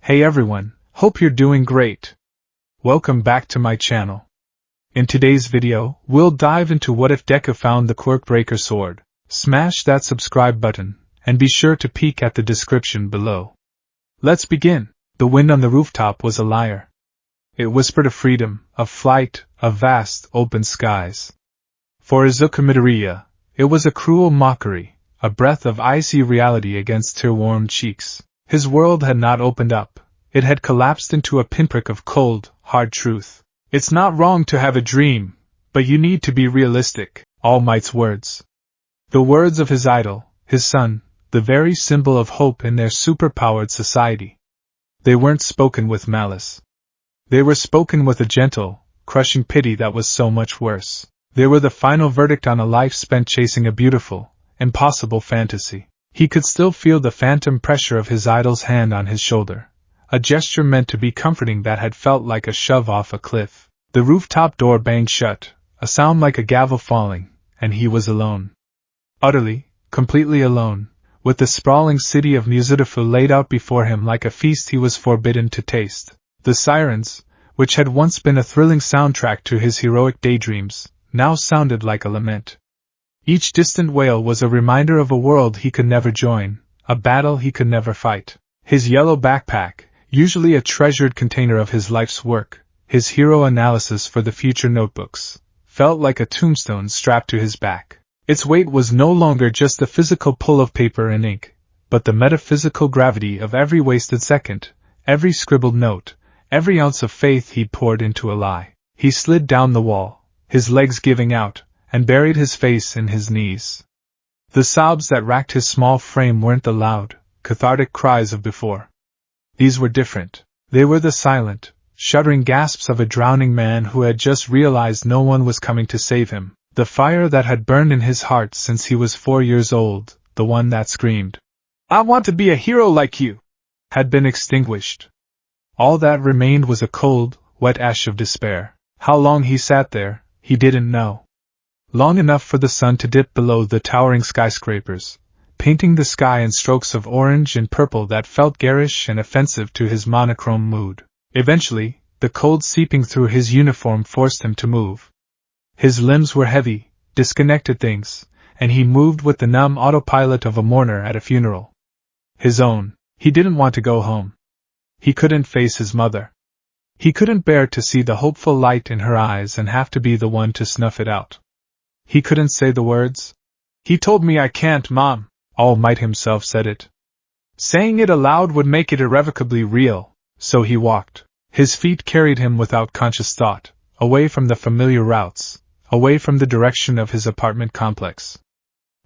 Hey everyone, hope you're doing great. Welcome back to my channel. In today's video, we'll dive into what if Deku found the Quirkbreaker sword. Smash that subscribe button, and be sure to peek at the description below. Let's begin. The wind on the rooftop was a liar. It whispered of freedom, of flight, of vast, open skies. For Izuku Midoriya, it was a cruel mockery, a breath of icy reality against tear-warmed cheeks. His world had not opened up, it had collapsed into a pinprick of cold, hard truth. It's not wrong to have a dream, but you need to be realistic, All Might's words. The words of his idol, his son, the very symbol of hope in their superpowered society. They weren't spoken with malice. They were spoken with a gentle, crushing pity that was so much worse. They were the final verdict on a life spent chasing a beautiful, impossible fantasy. He could still feel the phantom pressure of his idol's hand on his shoulder, a gesture meant to be comforting that had felt like a shove off a cliff. The rooftop door banged shut, a sound like a gavel falling, and he was alone. Utterly, completely alone, with the sprawling city of Muzidafu laid out before him like a feast he was forbidden to taste. The sirens, which had once been a thrilling soundtrack to his heroic daydreams, now sounded like a lament. Each distant wail was a reminder of a world he could never join, a battle he could never fight. His yellow backpack, usually a treasured container of his life's work, his hero analysis for the future notebooks, felt like a tombstone strapped to his back. Its weight was no longer just the physical pull of paper and ink, but the metaphysical gravity of every wasted second, every scribbled note, every ounce of faith he'd poured into a lie. He slid down the wall, his legs giving out, and buried his face in his knees. The sobs that racked his small frame weren't the loud, cathartic cries of before. These were different. They were the silent, shuddering gasps of a drowning man who had just realized no one was coming to save him. The fire that had burned in his heart since he was 4 years old, the one that screamed, "I want to be a hero like you!" had been extinguished. All that remained was a cold, wet ash of despair. How long he sat there, he didn't know. Long enough for the sun to dip below the towering skyscrapers, painting the sky in strokes of orange and purple that felt garish and offensive to his monochrome mood. Eventually, the cold seeping through his uniform forced him to move. His limbs were heavy, disconnected things, and he moved with the numb autopilot of a mourner at a funeral. His own. He didn't want to go home. He couldn't face his mother. He couldn't bear to see the hopeful light in her eyes and have to be the one to snuff it out. He couldn't say the words. "He told me I can't, Mom." All Might himself said it. Saying it aloud would make it irrevocably real, so he walked. His feet carried him without conscious thought, away from the familiar routes, away from the direction of his apartment complex.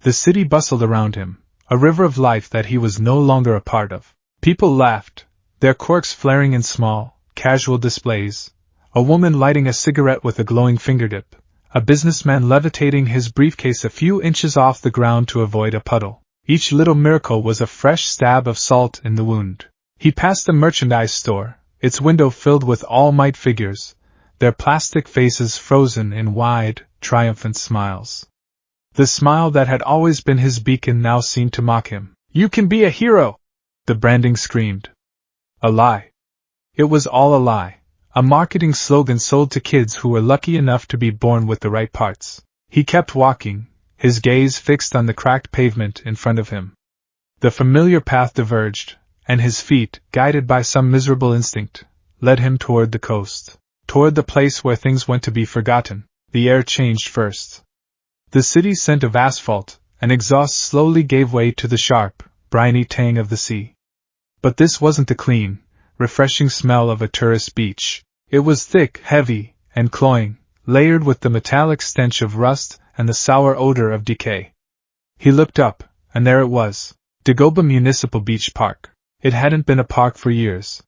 The city bustled around him, a river of life that he was no longer a part of. People laughed, their quirks flaring in small, casual displays, a woman lighting a cigarette with a glowing fingertip, a businessman levitating his briefcase a few inches off the ground to avoid a puddle. Each little miracle was a fresh stab of salt in the wound. He passed the merchandise store, its window filled with All Might figures, their plastic faces frozen in wide, triumphant smiles. The smile that had always been his beacon now seemed to mock him. "You can be a hero!" the branding screamed. A lie. It was all a lie. A marketing slogan sold to kids who were lucky enough to be born with the right parts. He kept walking, his gaze fixed on the cracked pavement in front of him. The familiar path diverged, and his feet, guided by some miserable instinct, led him toward the coast, toward the place where things went to be forgotten. The air changed first. The city's scent of asphalt and exhaust slowly gave way to the sharp, briny tang of the sea. But this wasn't the clean, refreshing smell of a tourist beach. It was thick, heavy, and cloying, layered with the metallic stench of rust and the sour odor of decay. He looked up, and there it was, Dagoba Municipal Beach Park. It hadn't been a park for years.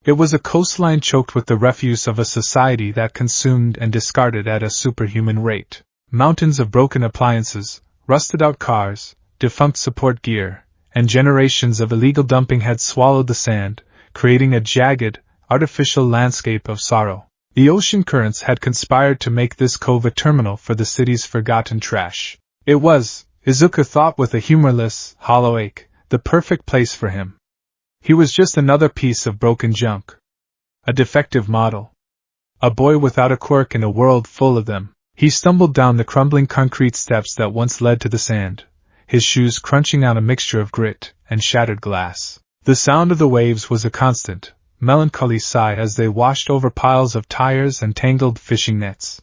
It was a coastline choked with the refuse of a society that consumed and discarded at a superhuman rate. Mountains of broken appliances, rusted-out cars, defunct support gear, and generations of illegal dumping had swallowed the sand, creating a jagged, artificial landscape of sorrow. The ocean currents had conspired to make this cove a terminal for the city's forgotten trash. It was, Izuku thought with a humorless, hollow ache, the perfect place for him. He was just another piece of broken junk. A defective model. A boy without a quirk in a world full of them. He stumbled down the crumbling concrete steps that once led to the sand, his shoes crunching out a mixture of grit and shattered glass. The sound of the waves was a constant, melancholy sigh as they washed over piles of tires and tangled fishing nets.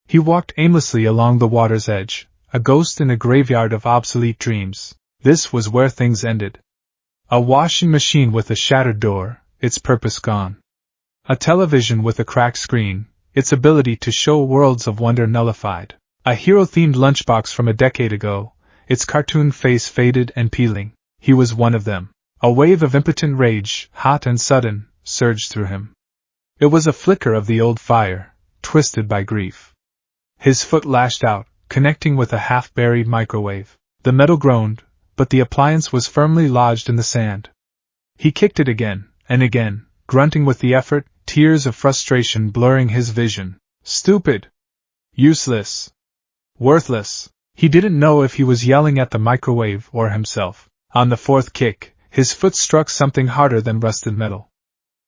He walked aimlessly along the water's edge, a ghost in a graveyard of obsolete dreams. This was where things ended. A washing machine with a shattered door, its purpose gone. A television with a cracked screen, its ability to show worlds of wonder nullified. A hero-themed lunchbox from a decade ago, its cartoon face faded and peeling. He was one of them. A wave of impotent rage, hot and sudden, surged through him. It was a flicker of the old fire, twisted by grief. His foot lashed out, connecting with a half-buried microwave. The metal groaned, but the appliance was firmly lodged in the sand. He kicked it again, and again, grunting with the effort, tears of frustration blurring his vision. Stupid! Useless! Worthless! He didn't know if he was yelling at the microwave or himself. On the fourth kick, his foot struck something harder than rusted metal.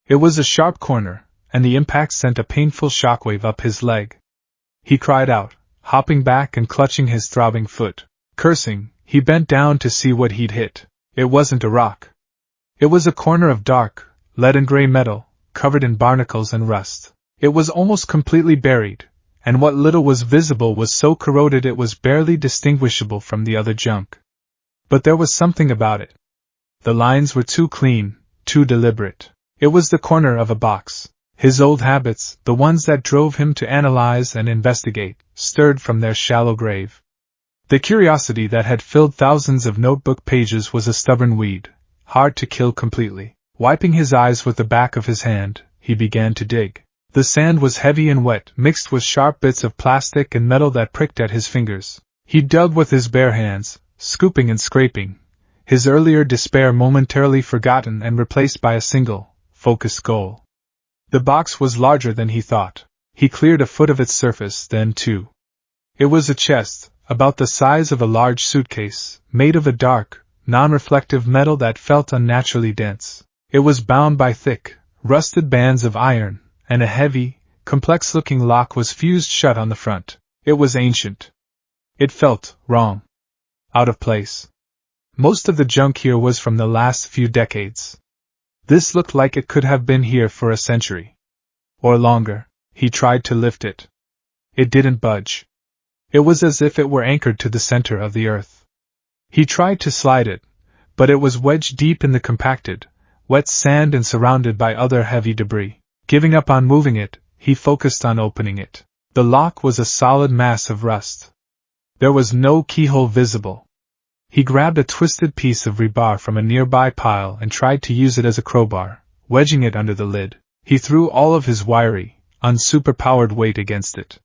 It was a sharp corner, and the impact sent a painful shockwave up his leg. He cried out, hopping back and clutching his throbbing foot. Cursing, he bent down to see what he'd hit. It wasn't a rock. It was a corner of dark, leaden-gray metal, covered in barnacles and rust. It was almost completely buried, and what little was visible was so corroded it was barely distinguishable from the other junk. But there was something about it. The lines were too clean, too deliberate. It was the corner of a box. His old habits, the ones that drove him to analyze and investigate, stirred from their shallow grave. The curiosity that had filled thousands of notebook pages was a stubborn weed, hard to kill completely. Wiping his eyes with the back of his hand, he began to dig. The sand was heavy and wet, mixed with sharp bits of plastic and metal that pricked at his fingers. He dug with his bare hands, scooping and scraping, his earlier despair momentarily forgotten and replaced by a single, focused goal. The box was larger than he thought. He cleared a foot of its surface, then two. It was a chest, about the size of a large suitcase, made of a dark, non-reflective metal that felt unnaturally dense. It was bound by thick, rusted bands of iron, and a heavy, complex-looking lock was fused shut on the front. It was ancient. It felt wrong. Out of place. Most of the junk here was from the last few decades. This looked like it could have been here for a century. Or longer. He tried to lift it. It didn't budge. It was as if it were anchored to the center of the earth. He tried to slide it, but it was wedged deep in the compacted, wet sand and surrounded by other heavy debris. Giving up on moving it, he focused on opening it. The lock was a solid mass of rust. There was no keyhole visible. He grabbed a twisted piece of rebar from a nearby pile and tried to use it as a crowbar, wedging it under the lid. He threw all of his wiry, unsuperpowered weight against it.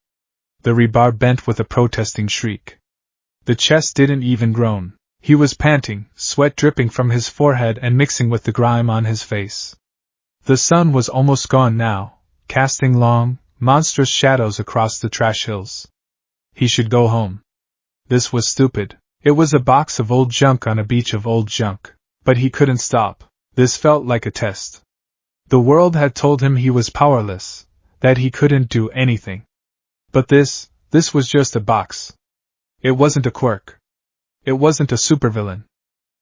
The rebar bent with a protesting shriek. The chest didn't even groan. He was panting, sweat dripping from his forehead and mixing with the grime on his face. The sun was almost gone now, casting long, monstrous shadows across the trash hills. He should go home. This was stupid. It was a box of old junk on a beach of old junk. But he couldn't stop. This felt like a test. The world had told him he was powerless, that he couldn't do anything. But this was just a box. It wasn't a quirk. It wasn't a supervillain.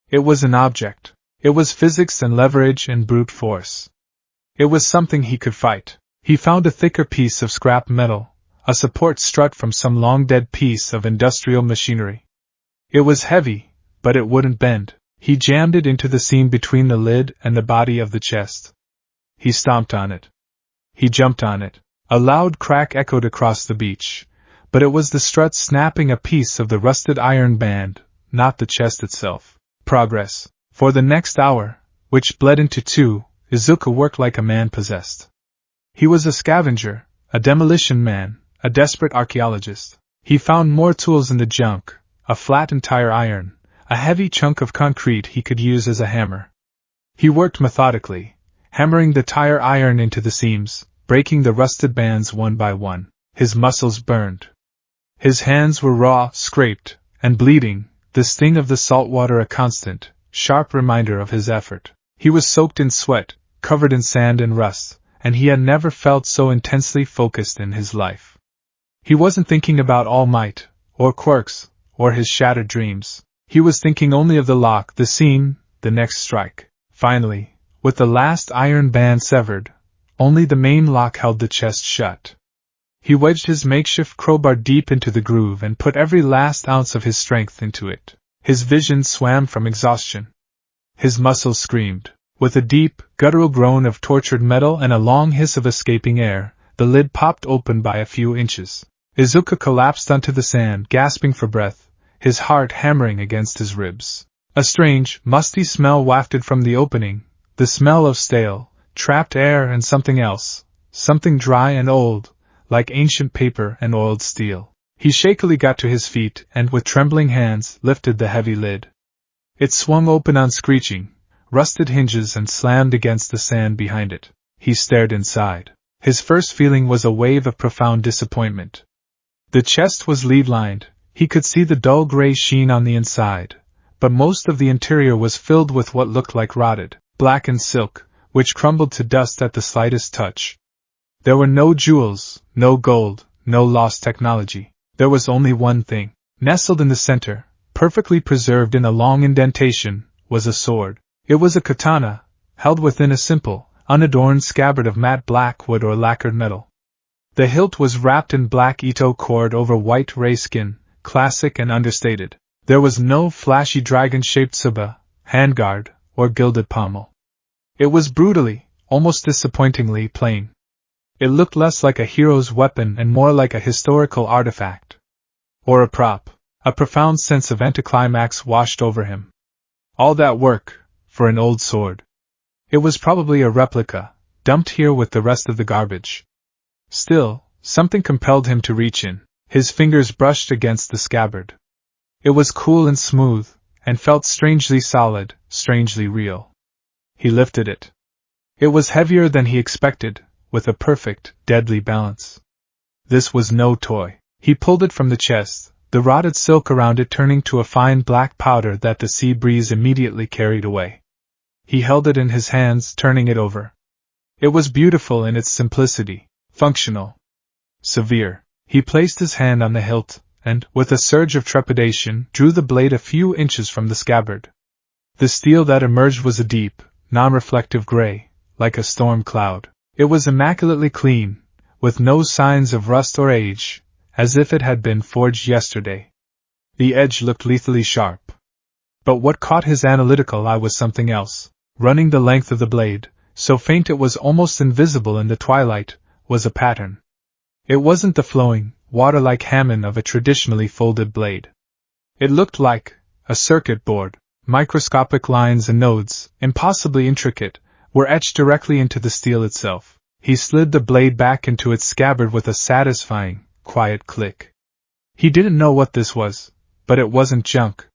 It was an object. It was physics and leverage and brute force. It was something he could fight. He found a thicker piece of scrap metal, a support strut from some long-dead piece of industrial machinery. It was heavy, but it wouldn't bend. He jammed it into the seam between the lid and the body of the chest. He stomped on it. He jumped on it. A loud crack echoed across the beach, but it was the strut snapping a piece of the rusted iron band, not the chest itself. Progress. For the next hour, which bled into 2, Izuka worked like a man possessed. He was a scavenger, a demolition man, a desperate archaeologist. He found more tools in the junk, a flattened tire iron, a heavy chunk of concrete he could use as a hammer. He worked methodically, hammering the tire iron into the seams, breaking the rusted bands one by one. His muscles burned. His hands were raw, scraped, and bleeding, the sting of the salt water a constant, sharp reminder of his effort. He was soaked in sweat, covered in sand and rust, and he had never felt so intensely focused in his life. He wasn't thinking about All Might, or quirks, or his shattered dreams. He was thinking only of the lock, the scene, the next strike. Finally, with the last iron band severed, only the main lock held the chest shut. He wedged his makeshift crowbar deep into the groove and put every last ounce of his strength into it. His vision swam from exhaustion. His muscles screamed. With a deep, guttural groan of tortured metal and a long hiss of escaping air, the lid popped open by a few inches. Izuku collapsed onto the sand, gasping for breath, his heart hammering against his ribs. A strange, musty smell wafted from the opening, the smell of stale, trapped air and something else, something dry and old, like ancient paper and oiled steel. He shakily got to his feet and, with trembling hands, lifted the heavy lid. It swung open on screeching, rusted hinges and slammed against the sand behind it. He stared inside. His first feeling was a wave of profound disappointment. The chest was lead-lined, he could see the dull gray sheen on the inside, but most of the interior was filled with what looked like rotted, blackened silk, which crumbled to dust at the slightest touch. There were no jewels, no gold, no lost technology. There was only one thing. Nestled in the center, perfectly preserved in a long indentation, was a sword. It was a katana, held within a simple, unadorned scabbard of matte black wood or lacquered metal. The hilt was wrapped in black Ito cord over white ray skin, classic and understated. There was no flashy dragon-shaped tsuba, handguard, or gilded pommel. It was brutally, almost disappointingly plain. It looked less like a hero's weapon and more like a historical artifact. Or a prop. A profound sense of anticlimax washed over him. All that work, for an old sword. It was probably a replica, dumped here with the rest of the garbage. Still, something compelled him to reach in. His fingers brushed against the scabbard. It was cool and smooth, and felt strangely solid, strangely real. He lifted it. It was heavier than he expected, with a perfect, deadly balance. This was no toy. He pulled it from the chest, the rotted silk around it turning to a fine black powder that the sea breeze immediately carried away. He held it in his hands, turning it over. It was beautiful in its simplicity, functional, severe. He placed his hand on the hilt, and, with a surge of trepidation, drew the blade a few inches from the scabbard. The steel that emerged was a deep, non-reflective gray, like a storm cloud. It was immaculately clean, with no signs of rust or age, as if it had been forged yesterday. The edge looked lethally sharp. But what caught his analytical eye was something else. Running the length of the blade, so faint it was almost invisible in the twilight, was a pattern. It wasn't the flowing, water-like Hammond of a traditionally folded blade. It looked like a circuit board. Microscopic lines and nodes, impossibly intricate, were etched directly into the steel itself. He slid the blade back into its scabbard with a satisfying, quiet click. He didn't know what this was, but it wasn't junk.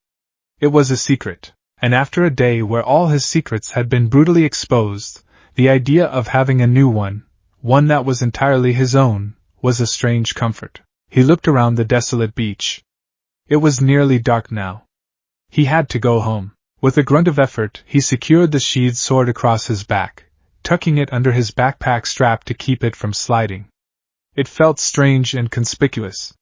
It was a secret, and after a day where all his secrets had been brutally exposed, the idea of having a new one that was entirely his own, was a strange comfort. He looked around the desolate beach. It was nearly dark now. He had to go home. With a grunt of effort, he secured the sheathed sword across his back, tucking it under his backpack strap to keep it from sliding. It felt strange and conspicuous.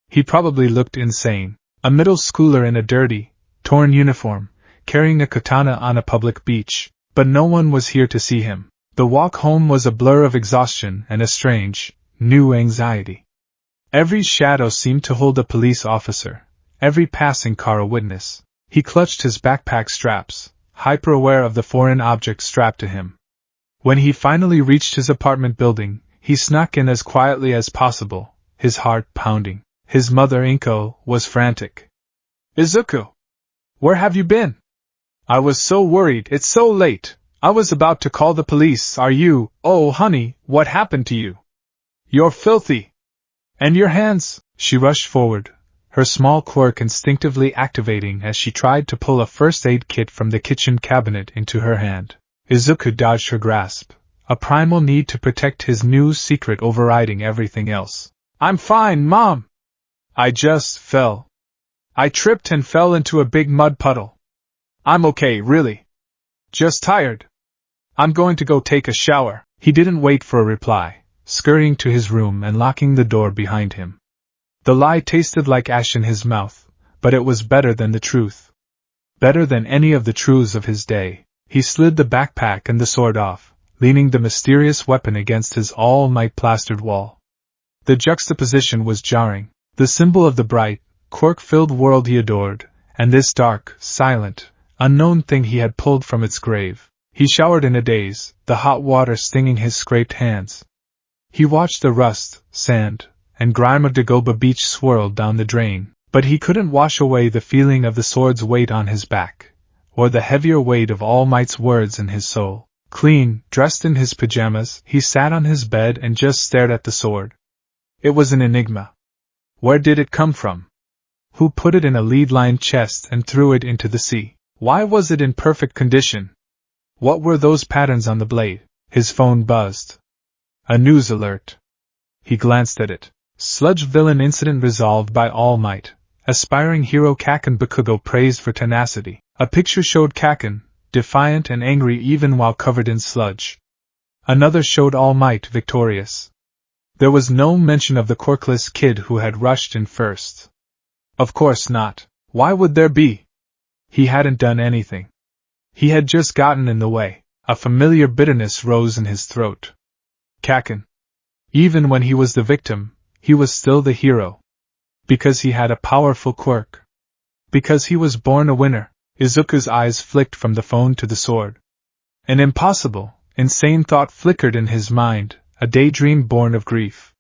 He probably looked insane. A middle schooler in a dirty, torn uniform, carrying a katana on a public beach. But no one was here to see him. The walk home was a blur of exhaustion and a strange, new anxiety. Every shadow seemed to hold a police officer, every passing car a witness. He clutched his backpack straps, hyper-aware of the foreign object strapped to him. When he finally reached his apartment building, he snuck in as quietly as possible, his heart pounding. His mother, Inko, was frantic. "Izuku! Where have you been? I was so worried, it's so late. I was about to call the police. Are you? Oh, honey, what happened to you? You're filthy. And your hands?" She rushed forward, her small quirk instinctively activating as she tried to pull a first aid kit from the kitchen cabinet into her hand. Izuku dodged her grasp, a primal need to protect his new secret overriding everything else. "I'm fine, Mom. I just fell. I tripped and fell into a big mud puddle. I'm okay, really." Just tired. I'm going to go take a shower. He didn't wait for a reply, scurrying to his room and locking the door behind him. The lie tasted like ash in his mouth, but it was better than the truth. Better than any of the truths of his day. He slid the backpack and the sword off, leaning the mysterious weapon against his all-night plastered wall. The juxtaposition was jarring, the symbol of the bright, quirk-filled world he adored, and this dark, silent, unknown thing he had pulled from its grave. He showered in a daze, the hot water stinging his scraped hands. He watched the rust, sand, and grime of Dagobah Beach swirl down the drain, but he couldn't wash away the feeling of the sword's weight on his back, or the heavier weight of All Might's words in his soul. Clean, dressed in his pajamas, he sat on his bed and just stared at the sword. It was an enigma. Where did it come from? Who put it in a lead-lined chest and threw it into the sea? Why was it in perfect condition? What were those patterns on the blade? His phone buzzed. A news alert. He glanced at it. Sludge villain incident resolved by All Might. Aspiring hero Kaken Bakugo praised for tenacity. A picture showed Kaken, defiant and angry even while covered in sludge. Another showed All Might victorious. There was no mention of the quirkless kid who had rushed in first. Of course not. Why would there be? He hadn't done anything. He had just gotten in the way. A familiar bitterness rose in his throat. Kaken. Even when he was the victim, he was still the hero. Because he had a powerful quirk. Because he was born a winner. Izuku's eyes flicked from the phone to the sword. An impossible, insane thought flickered in his mind, a daydream born of grief.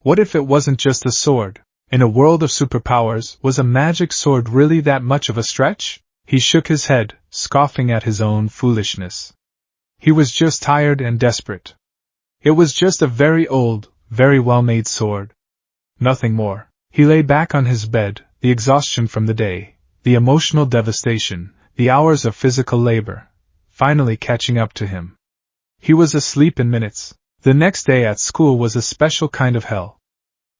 What if it wasn't just a sword? In a world of superpowers, was a magic sword really that much of a stretch? He shook his head, scoffing at his own foolishness. He was just tired and desperate. It was just a very old, very well-made sword. Nothing more. He lay back on his bed, the exhaustion from the day, the emotional devastation, the hours of physical labor, finally catching up to him. He was asleep in minutes. The next day at school was a special kind of hell.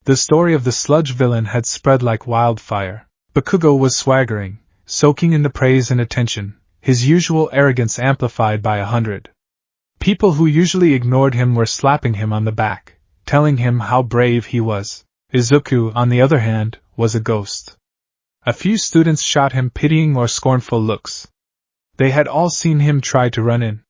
The story of the sludge villain had spread like wildfire. Bakugo was swaggering, soaking in the praise and attention, his usual arrogance amplified by 100. People who usually ignored him were slapping him on the back, telling him how brave he was. Izuku, on the other hand, was a ghost. A few students shot him pitying or scornful looks. They had all seen him try to run in.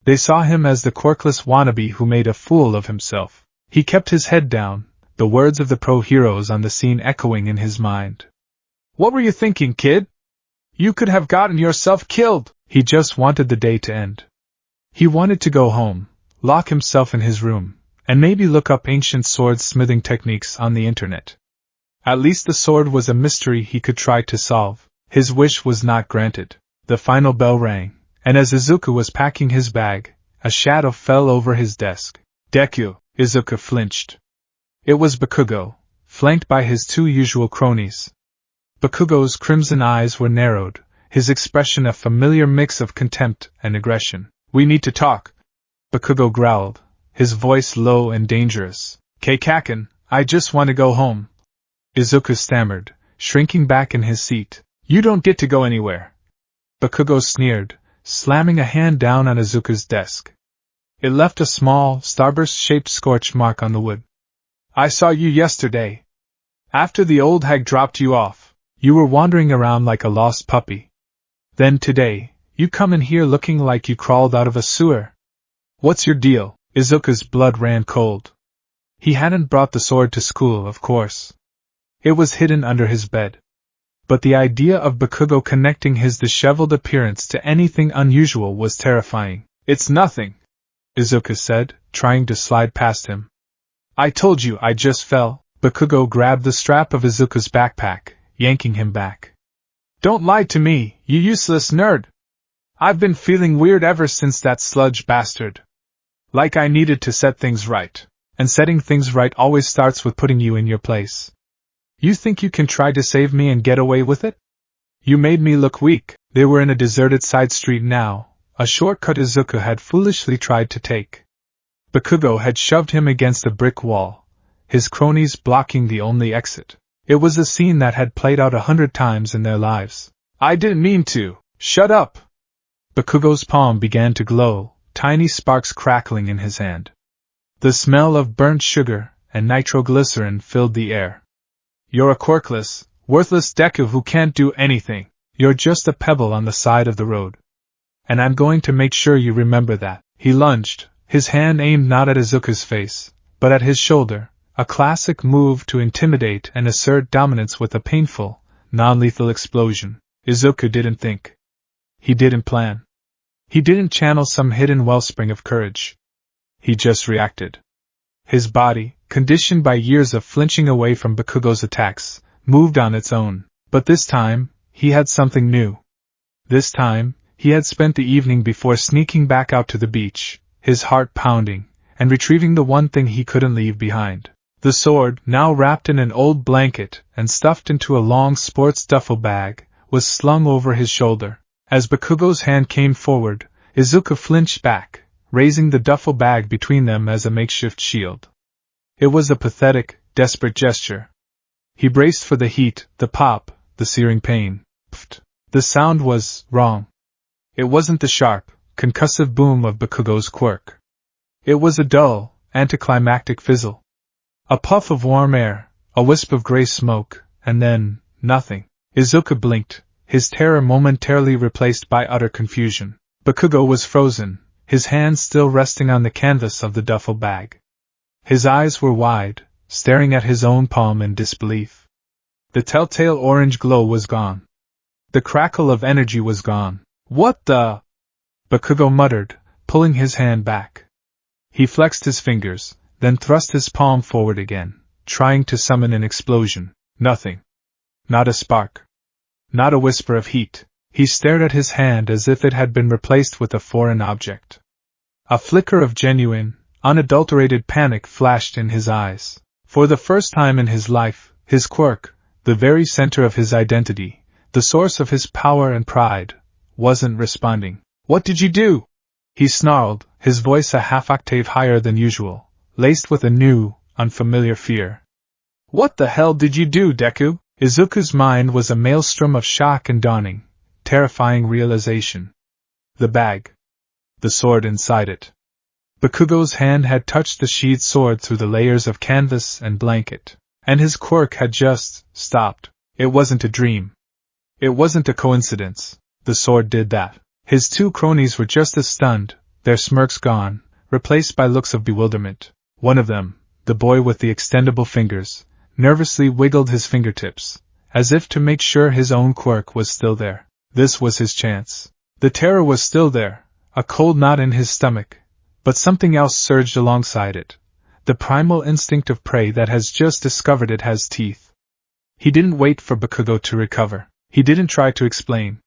They saw him as the quirkless wannabe who made a fool of himself. He kept his head down, the words of the pro-heroes on the scene echoing in his mind. What were you thinking, kid? You could have gotten yourself killed! He just wanted the day to end. He wanted to go home, lock himself in his room, and maybe look up ancient sword smithing techniques on the internet. At least the sword was a mystery he could try to solve. His wish was not granted. The final bell rang, and as Izuku was packing his bag, a shadow fell over his desk. Deku! Izuku flinched. It was Bakugo, flanked by his two usual cronies. Bakugo's crimson eyes were narrowed, his expression a familiar mix of contempt and aggression. We need to talk, Bakugo growled, his voice low and dangerous. Kaken, I just want to go home. Izuku stammered, shrinking back in his seat. You don't get to go anywhere. Bakugo sneered, slamming a hand down on Izuku's desk. It left a small, starburst-shaped scorch mark on the wood. I saw you yesterday. After the old hag dropped you off, you were wandering around like a lost puppy. Then today, you come in here looking like you crawled out of a sewer. What's your deal? Izuku's blood ran cold. He hadn't brought the sword to school, of course. It was hidden under his bed. But the idea of Bakugo connecting his disheveled appearance to anything unusual was terrifying. It's nothing, Izuku said, trying to slide past him. I told you I just fell. Bakugo grabbed the strap of Izuku's backpack, yanking him back. Don't lie to me, you useless nerd. I've been feeling weird ever since that sludge bastard. Like I needed to set things right. And setting things right always starts with putting you in your place. You think you can try to save me and get away with it? You made me look weak. They were in a deserted side street now, a shortcut Izuku had foolishly tried to take. Bakugo had shoved him against a brick wall, his cronies blocking the only exit. It was a scene that had played out 100 times in their lives. I didn't mean to. Shut up! Bakugo's palm began to glow, tiny sparks crackling in his hand. The smell of burnt sugar and nitroglycerin filled the air. You're a quirkless, worthless Deku who can't do anything. You're just a pebble on the side of the road. And I'm going to make sure you remember that. He lunged, his hand aimed not at Izuku's face, but at his shoulder, a classic move to intimidate and assert dominance with a painful, non-lethal explosion. Izuku didn't think. He didn't plan. He didn't channel some hidden wellspring of courage. He just reacted. His body, conditioned by years of flinching away from Bakugo's attacks, moved on its own. But this time, he had something new. This time, he had spent the evening before sneaking back out to the beach, his heart pounding, and retrieving the one thing he couldn't leave behind. The sword, now wrapped in an old blanket and stuffed into a long sports duffel bag, was slung over his shoulder. As Bakugo's hand came forward, Izuku flinched back, raising the duffel bag between them as a makeshift shield. It was a pathetic, desperate gesture. He braced for the heat, the pop, the searing pain. Pfft. The sound was wrong. It wasn't the sharp, concussive boom of Bakugo's quirk. It was a dull, anticlimactic fizzle. A puff of warm air, a wisp of gray smoke, and then, nothing. Izuku blinked, his terror momentarily replaced by utter confusion. Bakugo was frozen, his hands still resting on the canvas of the duffel bag. His eyes were wide, staring at his own palm in disbelief. The telltale orange glow was gone. The crackle of energy was gone. What the? Bakugo muttered, pulling his hand back. He flexed his fingers, then thrust his palm forward again, trying to summon an explosion. Nothing. Not a spark. Not a whisper of heat. He stared at his hand as if it had been replaced with a foreign object. A flicker of genuine, unadulterated panic flashed in his eyes. For the first time in his life, his quirk, the very center of his identity, the source of his power and pride, wasn't responding. What did you do? He snarled, his voice a half-octave higher than usual, laced with a new, unfamiliar fear. What the hell did you do, Deku? Izuku's mind was a maelstrom of shock and dawning, terrifying realization. The bag. The sword inside it. Bakugo's hand had touched the sheathed sword through the layers of canvas and blanket, and his quirk had just stopped. It wasn't a dream. It wasn't a coincidence. The sword did that. His two cronies were just as stunned, their smirks gone, replaced by looks of bewilderment. One of them, the boy with the extendable fingers, nervously wiggled his fingertips, as if to make sure his own quirk was still there. This was his chance. The terror was still there, a cold knot in his stomach, but something else surged alongside it, the primal instinct of prey that has just discovered it has teeth. He didn't wait for Bakugo to recover. He didn't try to explain.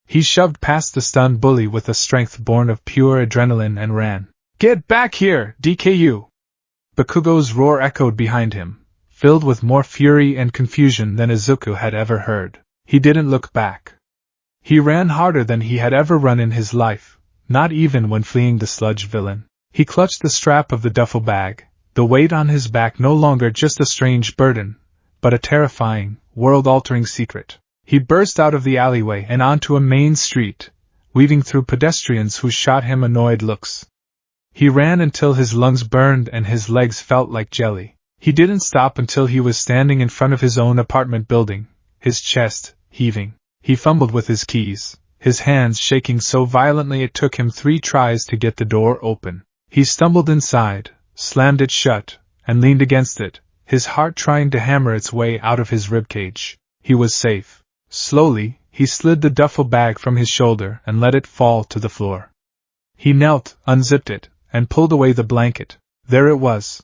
He shoved past the stunned bully with a strength born of pure adrenaline and ran. Get back here, DKU! Bakugo's roar echoed behind him, filled with more fury and confusion than Izuku had ever heard. He didn't look back. He ran harder than he had ever run in his life, not even when fleeing the sludge villain. He clutched the strap of the duffel bag, the weight on his back no longer just a strange burden, but a terrifying, world-altering secret. He burst out of the alleyway and onto a main street, weaving through pedestrians who shot him annoyed looks. He ran until his lungs burned and his legs felt like jelly. He didn't stop until he was standing in front of his own apartment building, his chest heaving. He fumbled with his keys, his hands shaking so violently it took him 3 tries to get the door open. He stumbled inside, slammed it shut, and leaned against it, his heart trying to hammer its way out of his ribcage. He was safe. Slowly, he slid the duffel bag from his shoulder and let it fall to the floor. He knelt, unzipped it, and pulled away the blanket. There it was.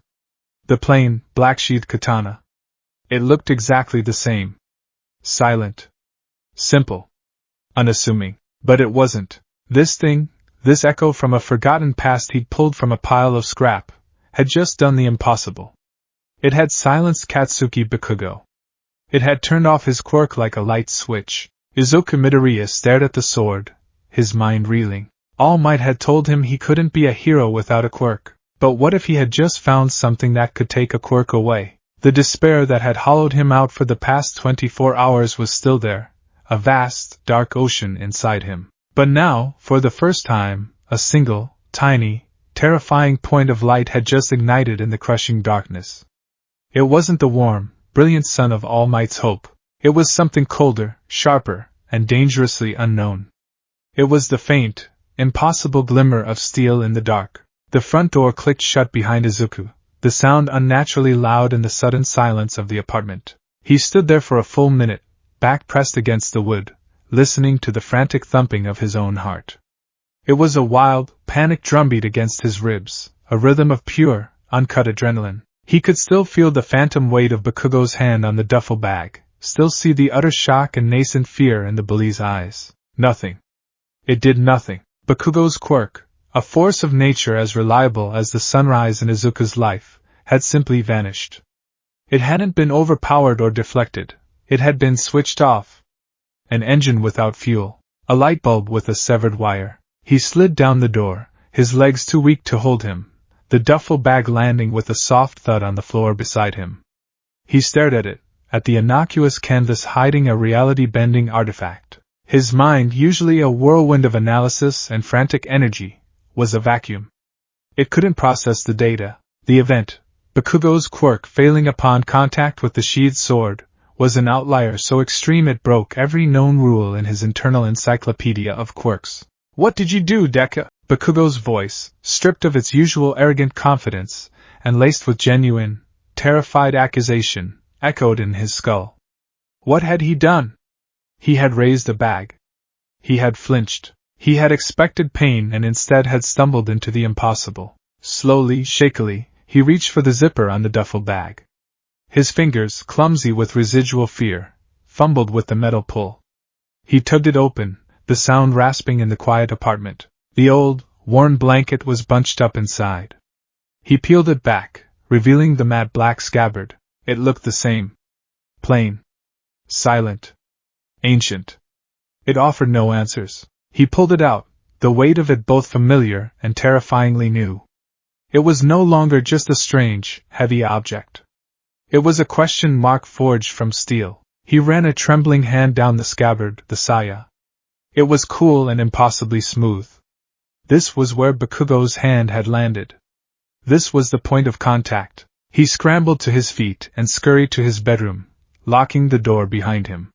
The plain, black-sheathed katana. It looked exactly the same. Silent. Simple. Unassuming. But it wasn't. This thing, this echo from a forgotten past he'd pulled from a pile of scrap, had just done the impossible. It had silenced Katsuki Bakugo. It had turned off his quirk like a light switch. Izuku Midoriya stared at the sword, his mind reeling. All Might had told him he couldn't be a hero without a quirk. But what if he had just found something that could take a quirk away? The despair that had hollowed him out for the past 24 hours was still there, a vast, dark ocean inside him. But now, for the first time, a single, tiny, terrifying point of light had just ignited in the crushing darkness. It wasn't the warm, brilliant sun of All Might's hope. It was something colder, sharper, and dangerously unknown. It was the faint, impossible glimmer of steel in the dark. The front door clicked shut behind Izuku, the sound unnaturally loud in the sudden silence of the apartment. He stood there for a full minute, back pressed against the wood, listening to the frantic thumping of his own heart. It was a wild, panicked drumbeat against his ribs, a rhythm of pure, uncut adrenaline. He could still feel the phantom weight of Bakugo's hand on the duffel bag, still see the utter shock and nascent fear in the bully's eyes. Nothing. It did nothing. Bakugo's quirk, a force of nature as reliable as the sunrise in Izuku's life, had simply vanished. It hadn't been overpowered or deflected, it had been switched off. An engine without fuel, a light bulb with a severed wire. He slid down the door, his legs too weak to hold him, the duffel bag landing with a soft thud on the floor beside him. He stared at it, at the innocuous canvas hiding a reality-bending artifact. His mind, usually a whirlwind of analysis and frantic energy, was a vacuum. It couldn't process the data. The event, Bakugo's quirk failing upon contact with the sheathed sword, was an outlier so extreme it broke every known rule in his internal encyclopedia of quirks. "What did you do, Deku?" Bakugo's voice, stripped of its usual arrogant confidence, and laced with genuine, terrified accusation, echoed in his skull. What had he done? He had raised a bag. He had flinched. He had expected pain and instead had stumbled into the impossible. Slowly, shakily, he reached for the zipper on the duffel bag. His fingers, clumsy with residual fear, fumbled with the metal pull. He tugged it open, the sound rasping in the quiet apartment. The old, worn blanket was bunched up inside. He peeled it back, revealing the matte black scabbard. It looked the same. Plain. Silent. Ancient. It offered no answers. He pulled it out, the weight of it both familiar and terrifyingly new. It was no longer just a strange, heavy object. It was a question mark forged from steel. He ran a trembling hand down the scabbard, the saya. It was cool and impossibly smooth. This was where Bakugo's hand had landed. This was the point of contact. He scrambled to his feet and scurried to his bedroom, locking the door behind him.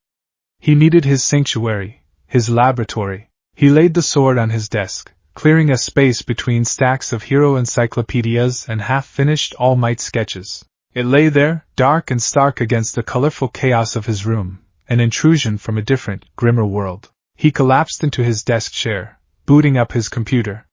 He needed his sanctuary, his laboratory. He laid the sword on his desk, clearing a space between stacks of hero encyclopedias and half-finished All Might sketches. It lay there, dark and stark against the colorful chaos of his room, an intrusion from a different, grimmer world. He collapsed into his desk chair, booting up his computer.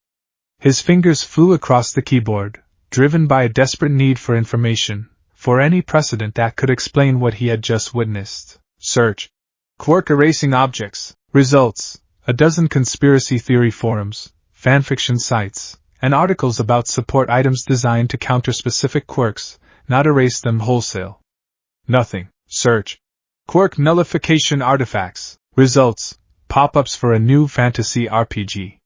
His fingers flew across the keyboard, driven by a desperate need for information, for any precedent that could explain what he had just witnessed. Search. Quirk erasing objects. Results. A dozen conspiracy theory forums, fanfiction sites, and articles about support items designed to counter specific quirks, not erase them wholesale. Nothing. Search. Quirk nullification artifacts. Results. Pop-ups for a new fantasy RPG.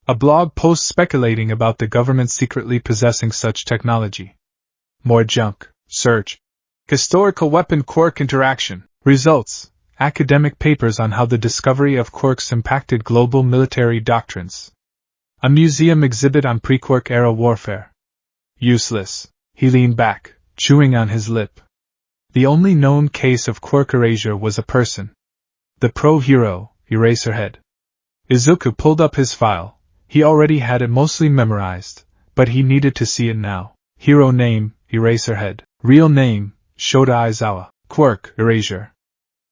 A blog post speculating about the government secretly possessing such technology. More junk. Search. Historical weapon quirk interaction. Results. Academic papers on how the discovery of quirks impacted global military doctrines. A museum exhibit on pre-quirk era warfare. Useless. He leaned back, chewing on his lip. The only known case of quirk erasure was a person. The pro-hero, Eraserhead. Izuku pulled up his file. He already had it mostly memorized, but he needed to see it now. Hero name, Eraserhead. Real name, Shota Aizawa. Quirk, erasure.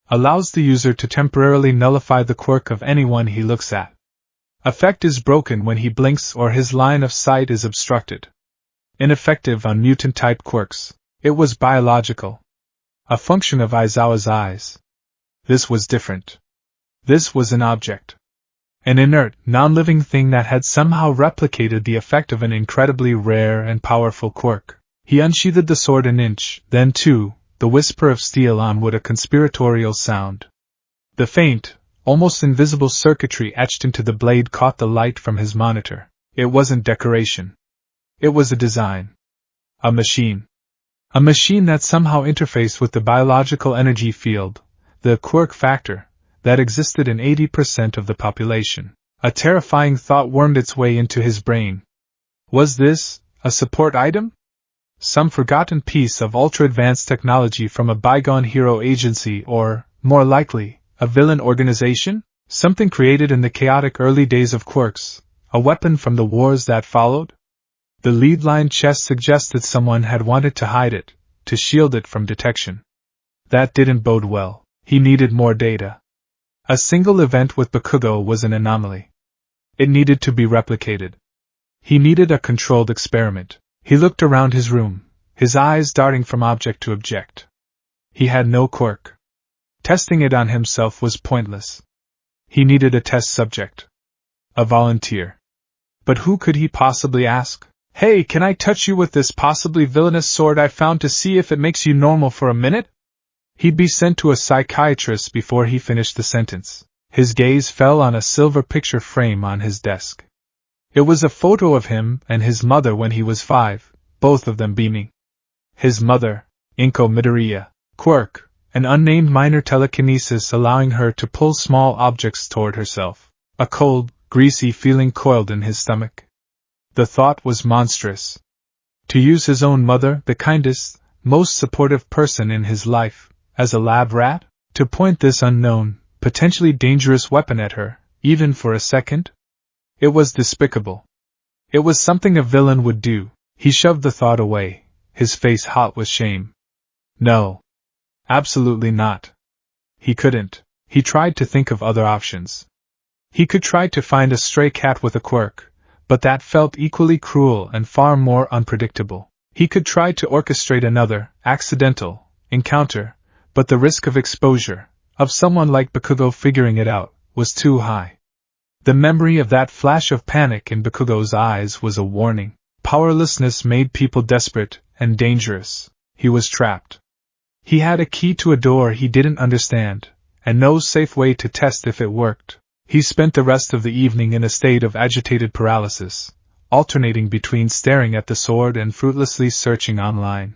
Allows the user to temporarily nullify the quirk of anyone he looks at. Effect is broken when he blinks or his line of sight is obstructed. Ineffective on mutant-type quirks. It was biological. A function of Aizawa's eyes. This was different. This was an object. An inert, non-living thing that had somehow replicated the effect of an incredibly rare and powerful quirk. He unsheathed the sword an inch, then two, the whisper of steel on wood a conspiratorial sound. The faint, almost invisible circuitry etched into the blade caught the light from his monitor. It wasn't decoration. It was a design. A machine. A machine that somehow interfaced with the biological energy field, the quirk factor, that existed in 80% of the population. A terrifying thought wormed its way into his brain. Was this a support item? Some forgotten piece of ultra-advanced technology from a bygone hero agency or, more likely, a villain organization? Something created in the chaotic early days of Quirks, a weapon from the wars that followed? The lead-line chest suggested someone had wanted to hide it, to shield it from detection. That didn't bode well. He needed more data. A single event with Bakugo was an anomaly. It needed to be replicated. He needed a controlled experiment. He looked around his room, his eyes darting from object to object. He had no quirk. Testing it on himself was pointless. He needed a test subject. A volunteer. But who could he possibly ask? Hey, can I touch you with this possibly villainous sword I found to see if it makes you normal for a minute? He'd be sent to a psychiatrist before he finished the sentence. His gaze fell on a silver picture frame on his desk. It was a photo of him and his mother when he was 5, both of them beaming. His mother, Inko Midoriya, quirk, an unnamed minor telekinesis allowing her to pull small objects toward herself. A cold, greasy feeling coiled in his stomach. The thought was monstrous. To use his own mother, the kindest, most supportive person in his life, as a lab rat? To point this unknown, potentially dangerous weapon at her, even for a second? It was despicable. It was something a villain would do. He shoved the thought away, his face hot with shame. No. Absolutely not. He couldn't. He tried to think of other options. He could try to find a stray cat with a quirk, but that felt equally cruel and far more unpredictable. He could try to orchestrate another, accidental, encounter, but the risk of exposure, of someone like Bakugo figuring it out, was too high. The memory of that flash of panic in Bakugo's eyes was a warning. Powerlessness made people desperate and dangerous. He was trapped. He had a key to a door he didn't understand, and no safe way to test if it worked. He spent the rest of the evening in a state of agitated paralysis, alternating between staring at the sword and fruitlessly searching online.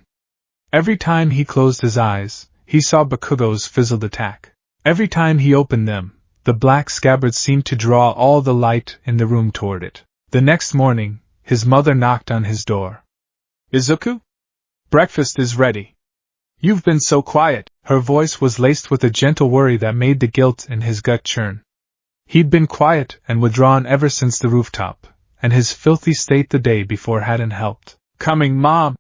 Every time he closed his eyes, he saw Bakugo's fizzled attack. Every time he opened them, the black scabbard seemed to draw all the light in the room toward it. The next morning, his mother knocked on his door. Izuku? Breakfast is ready. You've been so quiet. Her voice was laced with a gentle worry that made the guilt in his gut churn. He'd been quiet and withdrawn ever since the rooftop, and his filthy state the day before hadn't helped. Coming, Mom!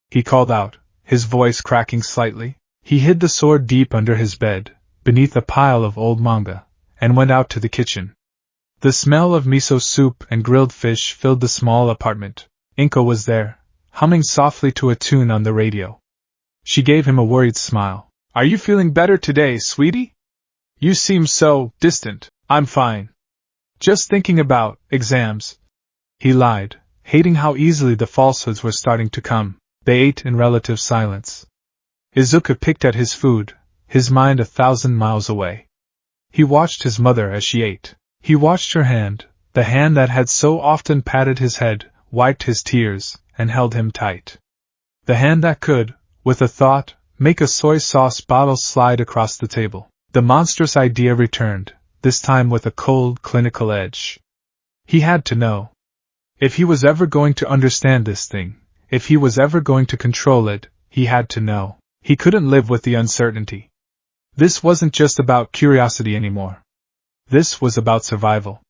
He called out, his voice cracking slightly. He hid the sword deep under his bed, beneath a pile of old manga, and went out to the kitchen. The smell of miso soup and grilled fish filled the small apartment. Inko was there, humming softly to a tune on the radio. She gave him a worried smile. Are you feeling better today, sweetie? You seem so distant. I'm fine. Just thinking about exams. He lied, hating how easily the falsehoods were starting to come. They ate in relative silence. Izuku picked at his food, his mind 1,000 miles away. He watched his mother as she ate. He watched her hand, the hand that had so often patted his head, wiped his tears, and held him tight. The hand that could, with a thought, make a soy sauce bottle slide across the table. The monstrous idea returned, this time with a cold, clinical edge. He had to know. If he was ever going to understand this thing, if he was ever going to control it, he had to know. He couldn't live with the uncertainty. This wasn't just about curiosity anymore. This was about survival.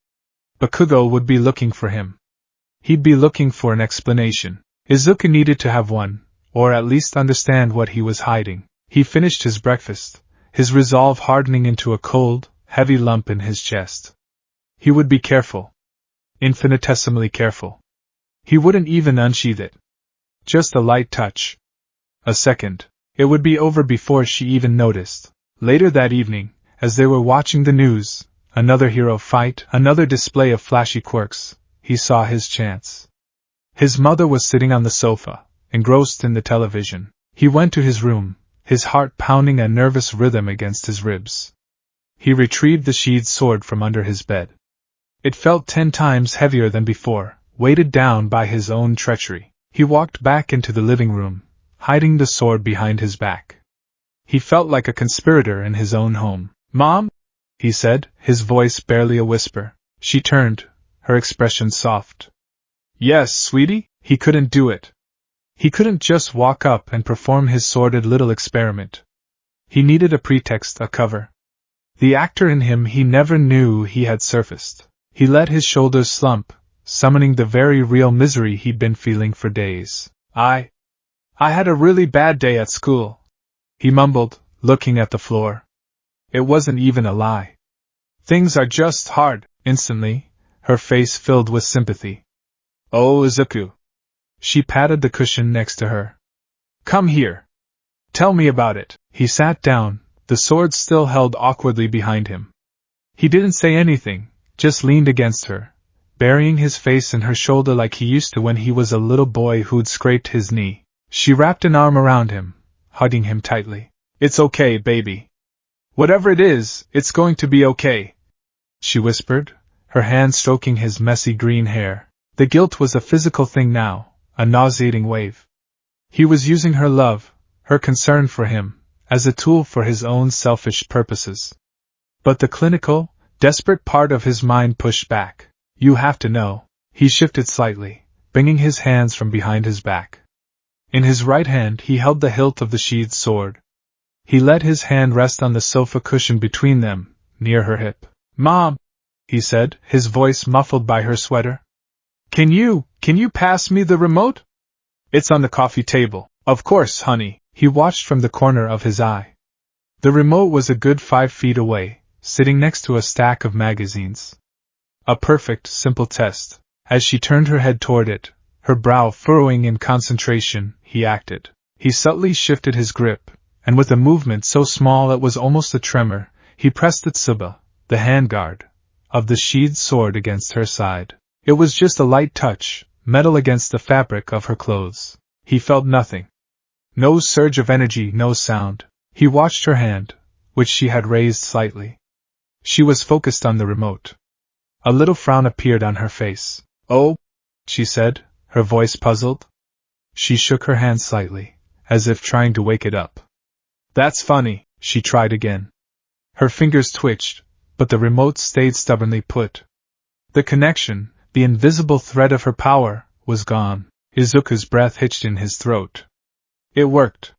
Bakugo would be looking for him. He'd be looking for an explanation. Izuku needed to have one, or at least understand what he was hiding. He finished his breakfast, his resolve hardening into a cold, heavy lump in his chest. He would be careful. Infinitesimally careful. He wouldn't even unsheath it. Just a light touch. A second. It would be over before she even noticed. Later that evening, as they were watching the news, another hero fight, another display of flashy quirks, he saw his chance. His mother was sitting on the sofa, engrossed in the television. He went to his room, his heart pounding a nervous rhythm against his ribs. He retrieved the sheathed sword from under his bed. It felt 10 times heavier than before, weighted down by his own treachery. He walked back into the living room, hiding the sword behind his back. He felt like a conspirator in his own home. Mom? He said, his voice barely a whisper. She turned, her expression soft. Yes, sweetie, he couldn't do it. He couldn't just walk up and perform his sordid little experiment. He needed a pretext, a cover. The actor in him he never knew he had surfaced. He let his shoulders slump, summoning the very real misery he'd been feeling for days. I had a really bad day at school, he mumbled, looking at the floor. It wasn't even a lie. Things are just hard. Instantly, her face filled with sympathy. Oh, Izuku. She patted the cushion next to her. Come here. Tell me about it. He sat down, the sword still held awkwardly behind him. He didn't say anything, just leaned against her, burying his face in her shoulder like he used to when he was a little boy who'd scraped his knee. She wrapped an arm around him, hugging him tightly. It's okay, baby. Whatever it is, it's going to be okay, she whispered, her hand stroking his messy green hair. The guilt was a physical thing now, a nauseating wave. He was using her love, her concern for him, as a tool for his own selfish purposes. But the clinical, desperate part of his mind pushed back. You have to know. He shifted slightly, bringing his hands from behind his back. In his right hand he held the hilt of the sheathed sword. He let his hand rest on the sofa cushion between them, near her hip. Mom, he said, his voice muffled by her sweater. Can you pass me the remote? It's on the coffee table. Of course, honey, he watched from the corner of his eye. The remote was a good 5 feet away, sitting next to a stack of magazines. A perfect, simple test. As she turned her head toward it, her brow furrowing in concentration, he acted. He subtly shifted his grip, and with a movement so small it was almost a tremor, he pressed the tsuba, the handguard, of the sheathed sword against her side. It was just a light touch, metal against the fabric of her clothes. He felt nothing. No surge of energy, no sound. He watched her hand, which she had raised slightly. She was focused on the remote. A little frown appeared on her face. Oh, she said, her voice puzzled. She shook her hand slightly, as if trying to wake it up. That's funny, she tried again. Her fingers twitched, but the remote stayed stubbornly put. The connection, the invisible thread of her power, was gone. Izuku's breath hitched in his throat. It worked.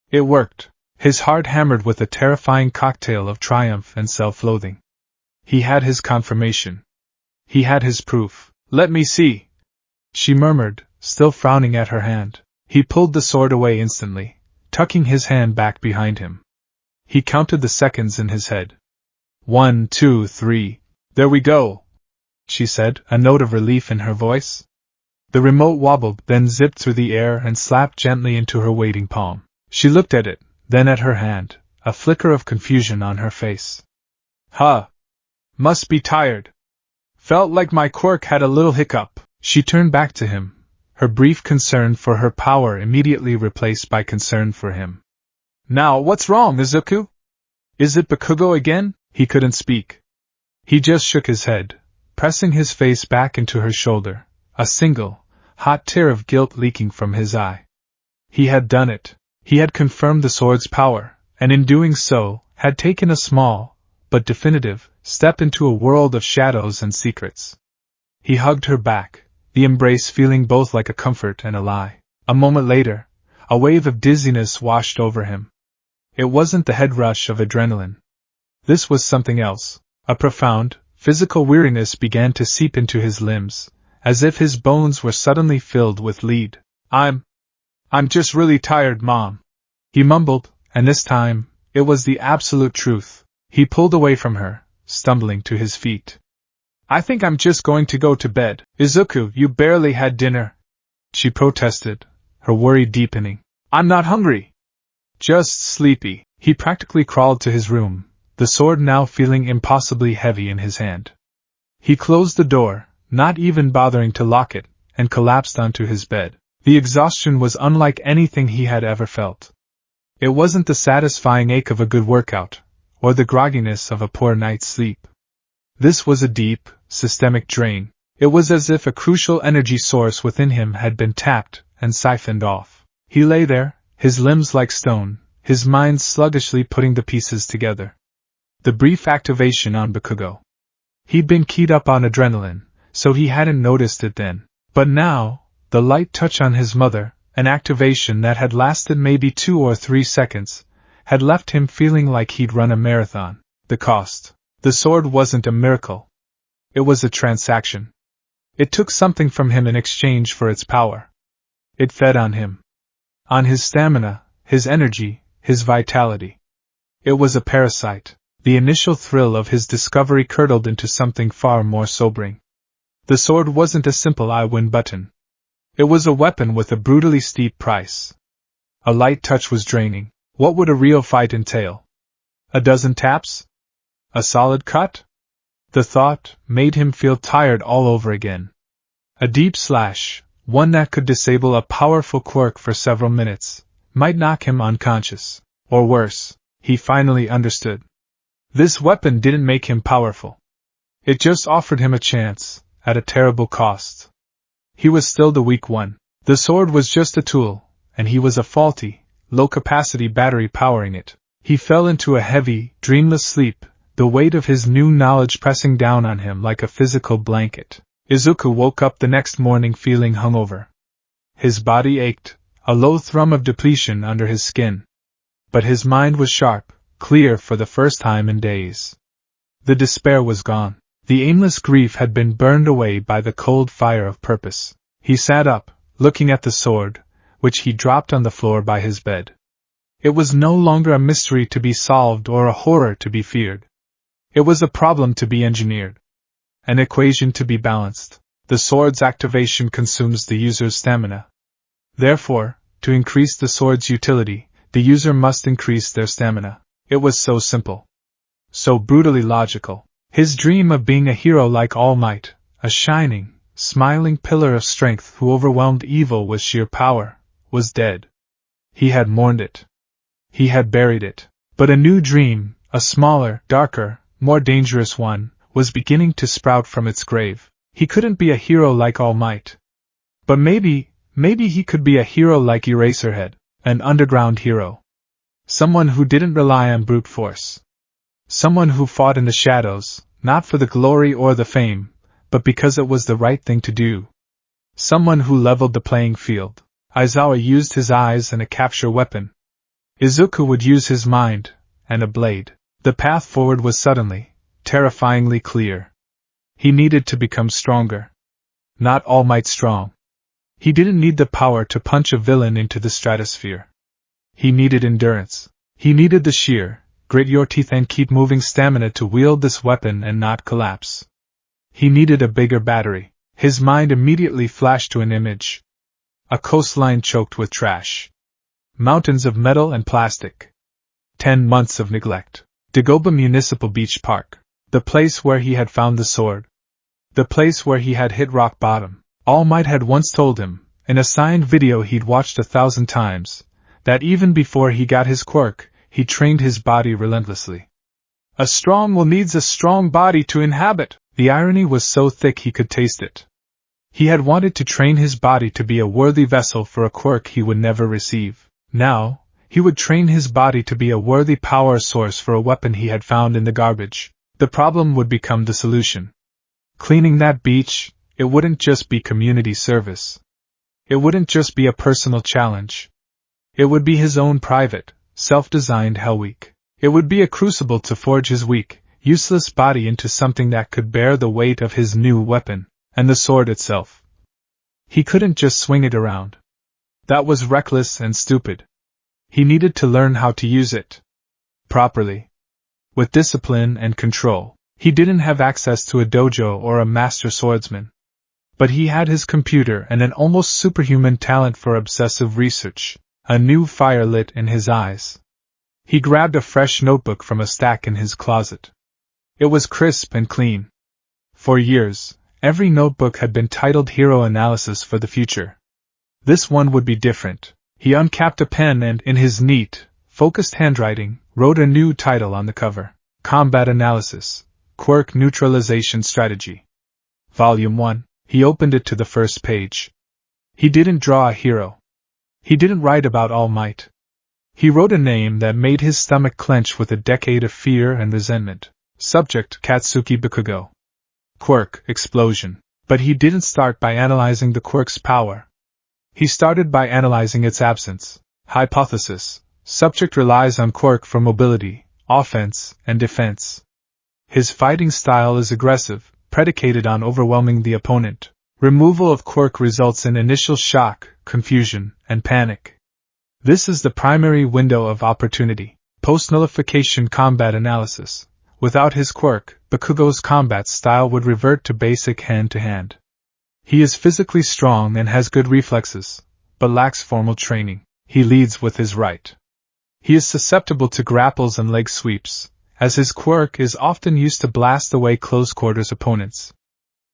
It worked. His heart hammered with a terrifying cocktail of triumph and self-loathing. He had his confirmation. He had his proof. Let me see, she murmured, still frowning at her hand. He pulled the sword away instantly, tucking his hand back behind him. He counted the seconds in his head. 1, 2, 3. There we go, she said, a note of relief in her voice. The remote wobbled, then zipped through the air and slapped gently into her waiting palm. She looked at it, then at her hand, a flicker of confusion on her face. Huh. Must be tired. Felt like my quirk had a little hiccup. She turned back to him, her brief concern for her power immediately replaced by concern for him. Now what's wrong, Izuku? Is it Bakugo again? He couldn't speak. He just shook his head, pressing his face back into her shoulder, a single, hot tear of guilt leaking from his eye. He had done it. He had confirmed the sword's power, and in doing so, had taken a small, but definitive, step into a world of shadows and secrets. He hugged her back, the embrace feeling both like a comfort and a lie. A moment later, a wave of dizziness washed over him. It wasn't the head rush of adrenaline. This was something else. A profound, physical weariness began to seep into his limbs, as if his bones were suddenly filled with lead. I'm just really tired, Mom, he mumbled, and this time, it was the absolute truth. He pulled away from her, stumbling to his feet. I think I'm just going to go to bed. Izuku, you barely had dinner, she protested, her worry deepening. I'm not hungry. Just sleepy. He practically crawled to his room, the sword now feeling impossibly heavy in his hand. He closed the door, not even bothering to lock it, and collapsed onto his bed. The exhaustion was unlike anything he had ever felt. It wasn't the satisfying ache of a good workout, or the grogginess of a poor night's sleep. This was a deep, systemic drain. It was as if a crucial energy source within him had been tapped and siphoned off. He lay there, his limbs like stone, his mind sluggishly putting the pieces together. The brief activation on Bakugo. He'd been keyed up on adrenaline, so he hadn't noticed it then. But now, the light touch on his mother, an activation that had lasted maybe 2 or 3 seconds, had left him feeling like he'd run a marathon. The cost. The sword wasn't a miracle. It was a transaction. It took something from him in exchange for its power. It fed on him. On his stamina, his energy, his vitality. It was a parasite. The initial thrill of his discovery curdled into something far more sobering. The sword wasn't a simple I win button. It was a weapon with a brutally steep price. A light touch was draining. What would a real fight entail? A dozen taps? A solid cut? The thought made him feel tired all over again. A deep slash, one that could disable a powerful quirk for several minutes, might knock him unconscious. Or worse, he finally understood. This weapon didn't make him powerful. It just offered him a chance, at a terrible cost. He was still the weak one. The sword was just a tool, and he was a faulty, low-capacity battery powering it. He fell into a heavy, dreamless sleep, the weight of his new knowledge pressing down on him like a physical blanket. Izuku woke up the next morning feeling hungover. His body ached, a low thrum of depletion under his skin. But his mind was sharp, clear for the first time in days. The despair was gone. The aimless grief had been burned away by the cold fire of purpose. He sat up, looking at the sword, which he dropped on the floor by his bed. It was no longer a mystery to be solved or a horror to be feared. It was a problem to be engineered. An equation to be balanced. The sword's activation consumes the user's stamina. Therefore, to increase the sword's utility, the user must increase their stamina. It was so simple. So brutally logical. His dream of being a hero like All Might, a shining, smiling pillar of strength who overwhelmed evil with sheer power, was dead. He had mourned it. He had buried it. But a new dream, a smaller, darker, more dangerous one, was beginning to sprout from its grave. He couldn't be a hero like All Might. But maybe he could be a hero like Eraserhead, an underground hero. Someone who didn't rely on brute force. Someone who fought in the shadows, not for the glory or the fame, but because it was the right thing to do. Someone who leveled the playing field. Aizawa used his eyes and a capture weapon. Izuku would use his mind, and a blade. The path forward was suddenly, terrifyingly clear. He needed to become stronger. Not All Might strong. He didn't need the power to punch a villain into the stratosphere. He needed endurance. He needed the sheer, grit your teeth and keep moving stamina to wield this weapon and not collapse. He needed a bigger battery. His mind immediately flashed to an image. A coastline choked with trash. Mountains of metal and plastic. 10 months of neglect. Dagoba Municipal Beach Park. The place where he had found the sword. The place where he had hit rock bottom. All Might had once told him, in a signed video he'd watched 1,000 times, that even before he got his quirk, he trained his body relentlessly. A strong will needs a strong body to inhabit. The irony was so thick he could taste it. He had wanted to train his body to be a worthy vessel for a quirk he would never receive. Now, he would train his body to be a worthy power source for a weapon he had found in the garbage. The problem would become the solution. Cleaning that beach, it wouldn't just be community service. It wouldn't just be a personal challenge. It would be his own private, self-designed Hell Week. It would be a crucible to forge his weak, useless body into something that could bear the weight of his new weapon, and the sword itself. He couldn't just swing it around. That was reckless and stupid. He needed to learn how to use it. Properly. With discipline and control. He didn't have access to a dojo or a master swordsman. But he had his computer and an almost superhuman talent for obsessive research. A new fire lit in his eyes. He grabbed a fresh notebook from a stack in his closet. It was crisp and clean. For years, every notebook had been titled Hero Analysis for the Future. This one would be different. He uncapped a pen and, in his neat, focused handwriting, wrote a new title on the cover. Combat Analysis. Quirk Neutralization Strategy. Volume 1. He opened it to the first page. He didn't draw a hero. He didn't write about All Might. He wrote a name that made his stomach clench with a decade of fear and resentment. Subject: Katsuki Bakugo. quirk, explosion. But he didn't start by analyzing the quirk's power. He started by analyzing its absence. Hypothesis. Subject relies on quirk for mobility, offense, and defense. His fighting style is aggressive, predicated on overwhelming the opponent. Removal of quirk results in initial shock, confusion, and panic. This is the primary window of opportunity. Post-nullification combat analysis. Without his quirk, Bakugo's combat style would revert to basic hand-to-hand. He is physically strong and has good reflexes, but lacks formal training. He leads with his right. He is susceptible to grapples and leg sweeps, as his quirk is often used to blast away close-quarters opponents.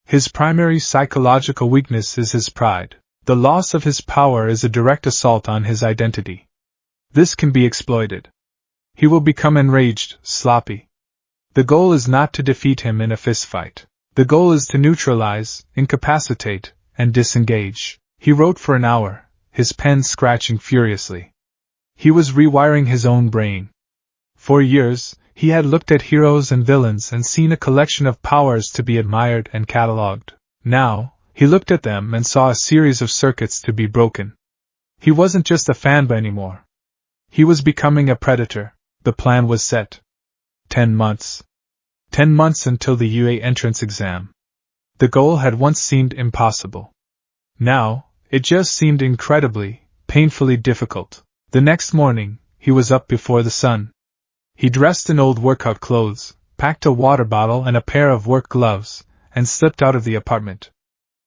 His primary psychological weakness is his pride. The loss of his power is a direct assault on his identity. This can be exploited. He will become enraged, sloppy. The goal is not to defeat him in a fistfight. The goal is to neutralize, incapacitate, and disengage. He wrote for an hour, his pen scratching furiously. He was rewiring his own brain. For years, he had looked at heroes and villains and seen a collection of powers to be admired and catalogued. Now, he looked at them and saw a series of circuits to be broken. He wasn't just a fanboy anymore. He was becoming a predator. The plan was set. 10 months. 10 months until the UA entrance exam. The goal had once seemed impossible. Now, it just seemed incredibly, painfully difficult. The next morning, he was up before the sun. He dressed in old workout clothes, packed a water bottle and a pair of work gloves, and slipped out of the apartment.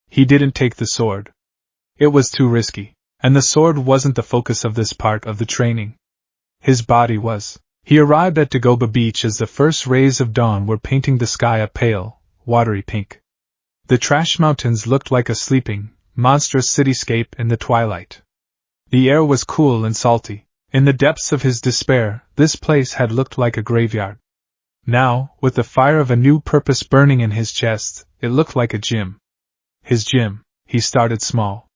He didn't take the sword. It was too risky, and the sword wasn't the focus of this part of the training. His body was. He arrived at Dagoba Beach as the first rays of dawn were painting the sky a pale, watery pink. The trash mountains looked like a sleeping, monstrous cityscape in the twilight. The air was cool and salty. In the depths of his despair, this place had looked like a graveyard. Now, with the fire of a new purpose burning in his chest, it looked like a gym. His gym. He started small.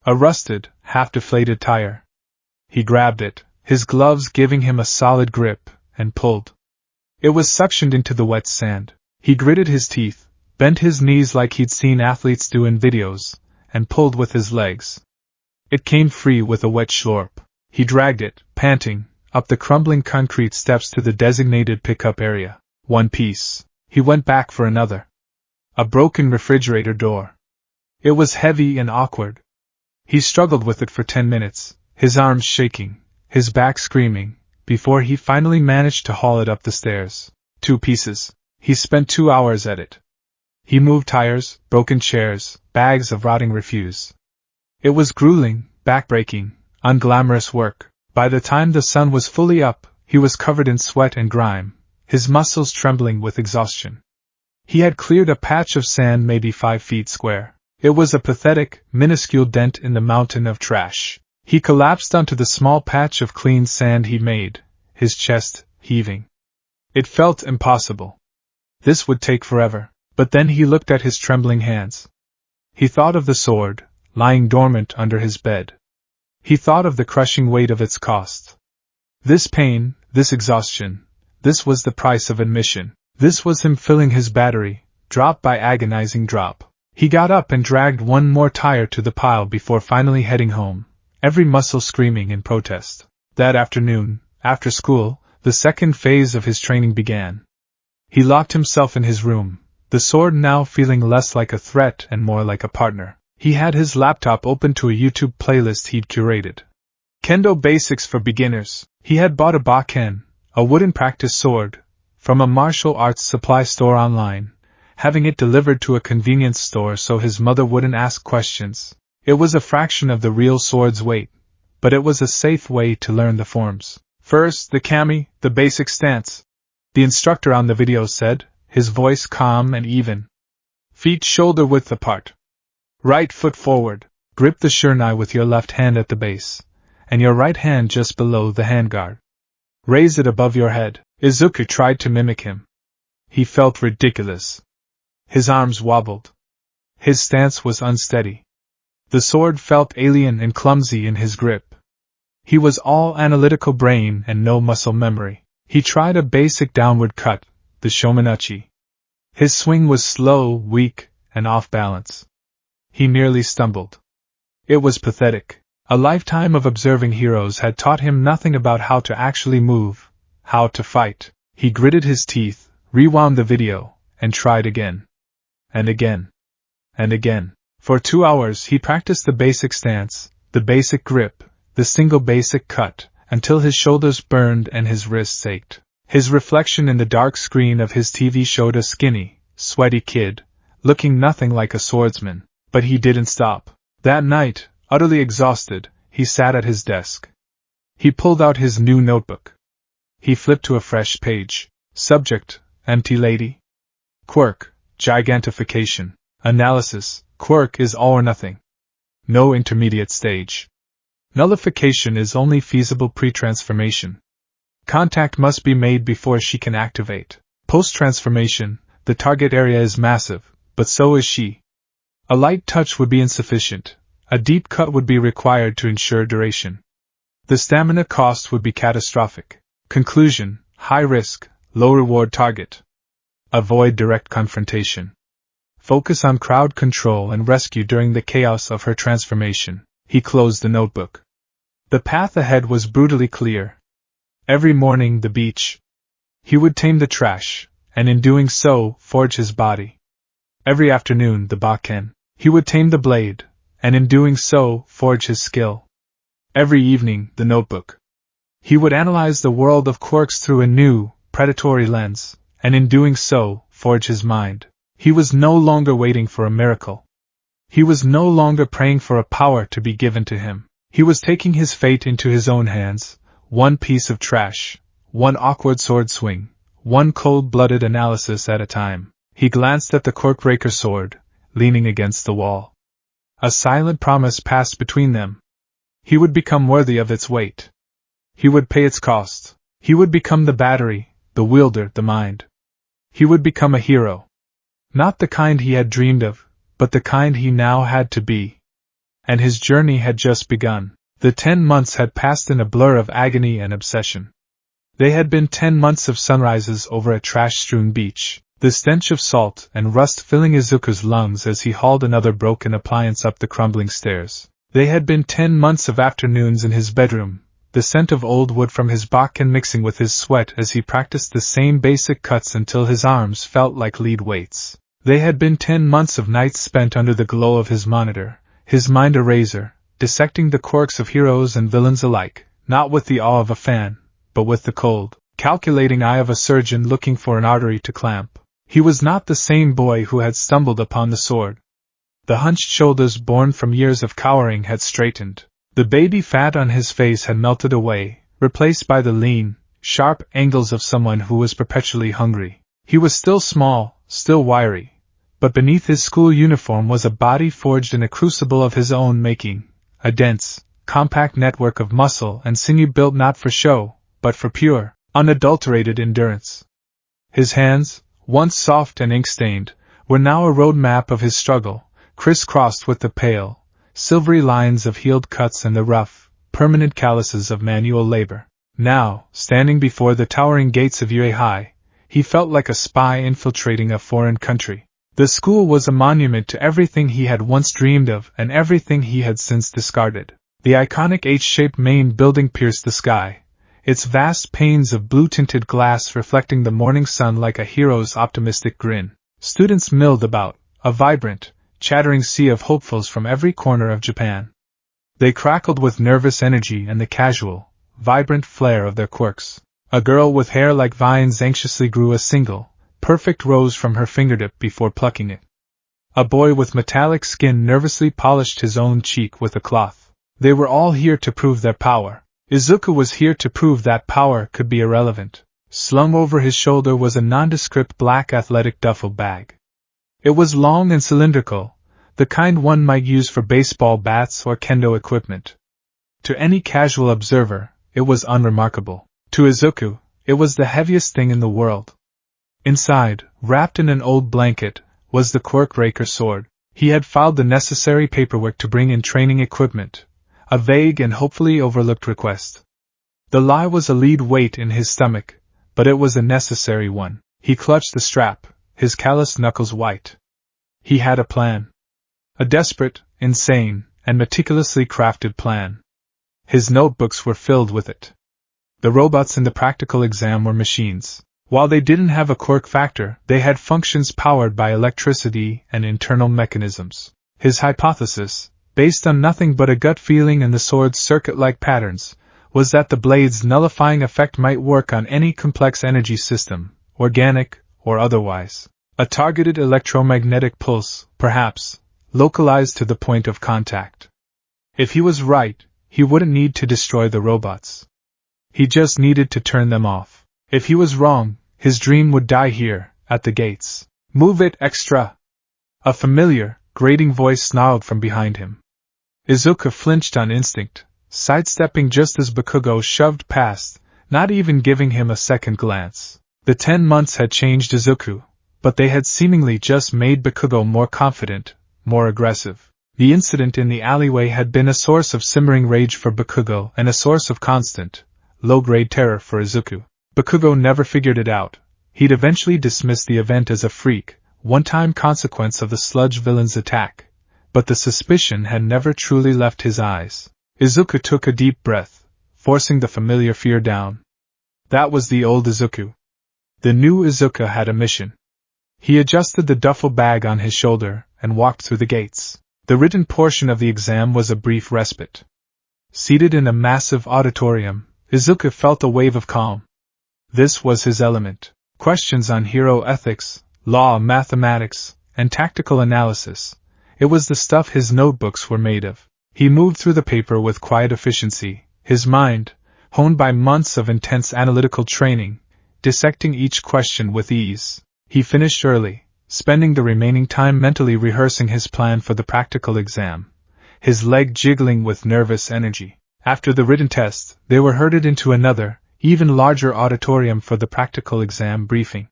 A rusted, half-deflated tire. He grabbed it, his gloves giving him a solid grip, and pulled. It was suctioned into the wet sand. He gritted his teeth, bent his knees like he'd seen athletes do in videos, and pulled with his legs. It came free with a wet schlorp. He dragged it, panting, up the crumbling concrete steps to the designated pickup area. One piece. He went back for another. A broken refrigerator door. It was heavy and awkward. He struggled with it for 10 minutes, his arms shaking, his back screaming, before he finally managed to haul it up the stairs. 2 pieces. He spent 2 hours at it. He moved tires, broken chairs, bags of rotting refuse. It was grueling, backbreaking, unglamorous work. By the time the sun was fully up, he was covered in sweat and grime, his muscles trembling with exhaustion. He had cleared a patch of sand maybe 5 feet square. It was a pathetic, minuscule dent in the mountain of trash. He collapsed onto the small patch of clean sand he made, his chest heaving. It felt impossible. This would take forever. But then he looked at his trembling hands. He thought of the sword, lying dormant under his bed. He thought of the crushing weight of its cost. This pain, this exhaustion, this was the price of admission. This was him filling his battery, drop by agonizing drop. He got up and dragged one more tire to the pile before finally heading home, every muscle screaming in protest. That afternoon, after school, the second phase of his training began. He locked himself in his room, the sword now feeling less like a threat and more like a partner. He had his laptop open to a YouTube playlist he'd curated. Kendo Basics for Beginners. He had bought a baken, a wooden practice sword, from a martial arts supply store online, having it delivered to a convenience store so his mother wouldn't ask questions. It was a fraction of the real sword's weight, but it was a safe way to learn the forms. First, the kami, the basic stance. The instructor on the video said, his voice calm and even. Feet shoulder-width apart. Right foot forward. Grip the shurnai with your left hand at the base, and your right hand just below the handguard. Raise it above your head. Izuku tried to mimic him. He felt ridiculous. His arms wobbled. His stance was unsteady. The sword felt alien and clumsy in his grip. He was all analytical brain and no muscle memory. He tried a basic downward cut, the shomenachi. His swing was slow, weak, and off balance. He nearly stumbled. It was pathetic. A lifetime of observing heroes had taught him nothing about how to actually move, how to fight. He gritted his teeth, rewound the video, and tried again. And again. And again. For 2 hours he practiced the basic stance, the basic grip, the single basic cut, until his shoulders burned and his wrists ached. His reflection in the dark screen of his TV showed a skinny, sweaty kid, looking nothing like a swordsman. But he didn't stop. That night, utterly exhausted, he sat at his desk. He pulled out his new notebook. He flipped to a fresh page. Subject, empty lady. Quirk, gigantification. Analysis, quirk is all or nothing. No intermediate stage. Nullification is only feasible pre-transformation. Contact must be made before she can activate. Post-transformation, the target area is massive, but so is she. A light touch would be insufficient. A deep cut would be required to ensure duration. The stamina cost would be catastrophic. Conclusion, high risk, low reward target. Avoid direct confrontation. Focus on crowd control and rescue during the chaos of her transformation. He closed the notebook. The path ahead was brutally clear. Every morning the beach. He would tame the trash, and in doing so, forge his body. Every afternoon the bakken. He would tame the blade, and in doing so, forge his skill. Every evening, the notebook. He would analyze the world of quirks through a new, predatory lens, and in doing so, forge his mind. He was no longer waiting for a miracle. He was no longer praying for a power to be given to him. He was taking his fate into his own hands, one piece of trash, one awkward sword swing, one cold-blooded analysis at a time. He glanced at the Quirkbreaker sword, leaning against the wall. A silent promise passed between them. He would become worthy of its weight. He would pay its cost. He would become the battery, the wielder, the mind. He would become a hero. Not the kind he had dreamed of, but the kind he now had to be. And his journey had just begun. The 10 months had passed in a blur of agony and obsession. They had been 10 months of sunrises over a trash-strewn beach, the stench of salt and rust filling Izuku's lungs as he hauled another broken appliance up the crumbling stairs. They had been 10 months of afternoons in his bedroom, the scent of old wood from his bakken mixing with his sweat as he practiced the same basic cuts until his arms felt like lead weights. They had been 10 months of nights spent under the glow of his monitor, his mind a razor, dissecting the quirks of heroes and villains alike, not with the awe of a fan, but with the cold, calculating eye of a surgeon looking for an artery to clamp. He was not the same boy who had stumbled upon the sword. The hunched shoulders born from years of cowering had straightened. The baby fat on his face had melted away, replaced by the lean, sharp angles of someone who was perpetually hungry. He was still small, still wiry, but beneath his school uniform was a body forged in a crucible of his own making, a dense, compact network of muscle and sinew built not for show, but for pure, unadulterated endurance. His hands, once soft and ink-stained, were now a road map of his struggle, crisscrossed with the pale, silvery lines of healed cuts and the rough, permanent calluses of manual labor. Now, standing before the towering gates of Uaihai, he felt like a spy infiltrating a foreign country. The school was a monument to everything he had once dreamed of and everything he had since discarded. The iconic H-shaped main building pierced the sky, its vast panes of blue-tinted glass reflecting the morning sun like a hero's optimistic grin. Students milled about, a vibrant, chattering sea of hopefuls from every corner of Japan. They crackled with nervous energy and the casual, vibrant flair of their quirks. A girl with hair like vines anxiously grew a single, perfect rose from her fingertip before plucking it. A boy with metallic skin nervously polished his own cheek with a cloth. They were all here to prove their power. Izuku was here to prove that power could be irrelevant. Slung over his shoulder was a nondescript black athletic duffel bag. It was long and cylindrical, the kind one might use for baseball bats or kendo equipment. To any casual observer, it was unremarkable. To Izuku, it was the heaviest thing in the world. Inside, wrapped in an old blanket, was the Quirkbreaker sword. He had filed the necessary paperwork to bring in training equipment, a vague and hopefully overlooked request. The lie was a lead weight in his stomach, but it was a necessary one. He clutched the strap, his calloused knuckles white. He had a plan. A desperate, insane, and meticulously crafted plan. His notebooks were filled with it. The robots in the practical exam were machines. While they didn't have a quirk factor, they had functions powered by electricity and internal mechanisms. His hypothesis, based on nothing but a gut feeling and the sword's circuit-like patterns, was that the blade's nullifying effect might work on any complex energy system, organic or otherwise. A targeted electromagnetic pulse, perhaps, localized to the point of contact. If he was right, he wouldn't need to destroy the robots. He just needed to turn them off. If he was wrong, his dream would die here, at the gates. Move it, extra! A familiar, grating voice snarled from behind him. Izuku flinched on instinct, sidestepping just as Bakugo shoved past, not even giving him a second glance. The 10 months had changed Izuku, but they had seemingly just made Bakugo more confident, more aggressive. The incident in the alleyway had been a source of simmering rage for Bakugo and a source of constant, low-grade terror for Izuku. Bakugo never figured it out. He'd eventually dismissed the event as a freak, one-time consequence of the sludge villain's attack, but the suspicion had never truly left his eyes. Izuku took a deep breath, forcing the familiar fear down. That was the old Izuku. The new Izuku had a mission. He adjusted the duffel bag on his shoulder and walked through the gates. The written portion of the exam was a brief respite. Seated in a massive auditorium, Izuku felt a wave of calm. This was his element. Questions on hero ethics, law, mathematics, and tactical analysis. It was the stuff his notebooks were made of. He moved through the paper with quiet efficiency, his mind, honed by months of intense analytical training, dissecting each question with ease. He finished early, spending the remaining time mentally rehearsing his plan for the practical exam, his leg jiggling with nervous energy. After the written test, they were herded into another, even larger auditorium for the practical exam briefing.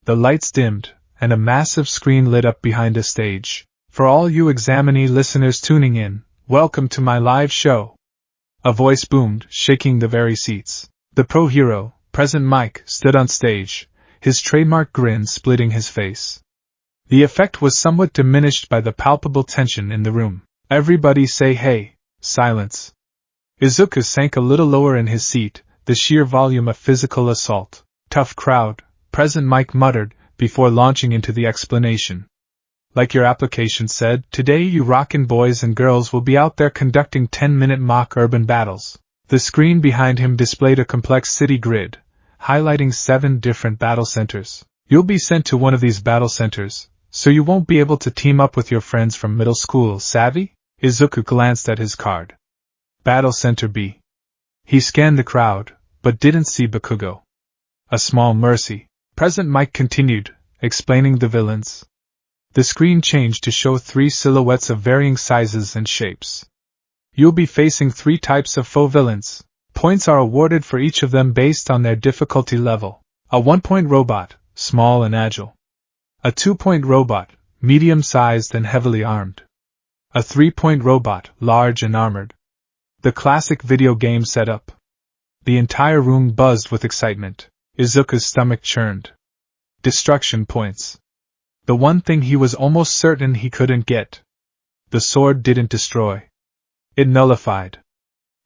The lights dimmed, and a massive screen lit up behind a stage. For all you examinee listeners tuning in, welcome to my live show. A voice boomed, shaking the very seats. The pro hero, Present Mike, stood on stage, his trademark grin splitting his face. The effect was somewhat diminished by the palpable tension in the room. Everybody say hey. Silence. Izuku sank a little lower in his seat, the sheer volume of physical assault. Tough crowd, Present Mike muttered, before launching into the explanation. Like your application said, today you rockin' boys and girls will be out there conducting 10-minute mock urban battles. The screen behind him displayed a complex city grid, highlighting 7 different battle centers. You'll be sent to one of these battle centers, so you won't be able to team up with your friends from middle school, savvy? Izuku glanced at his card. Battle Center B. He scanned the crowd, but didn't see Bakugo. A small mercy. Present Mike continued, explaining the villains. The screen changed to show 3 silhouettes of varying sizes and shapes. You'll be facing 3 types of foe villains. Points are awarded for each of them based on their difficulty level. A 1-point robot, small and agile. A 2-point robot, medium-sized and heavily armed. A 3-point robot, large and armored. The classic video game setup. The entire room buzzed with excitement. Izuku's stomach churned. Destruction points. The one thing he was almost certain he couldn't get. The sword didn't destroy. It nullified.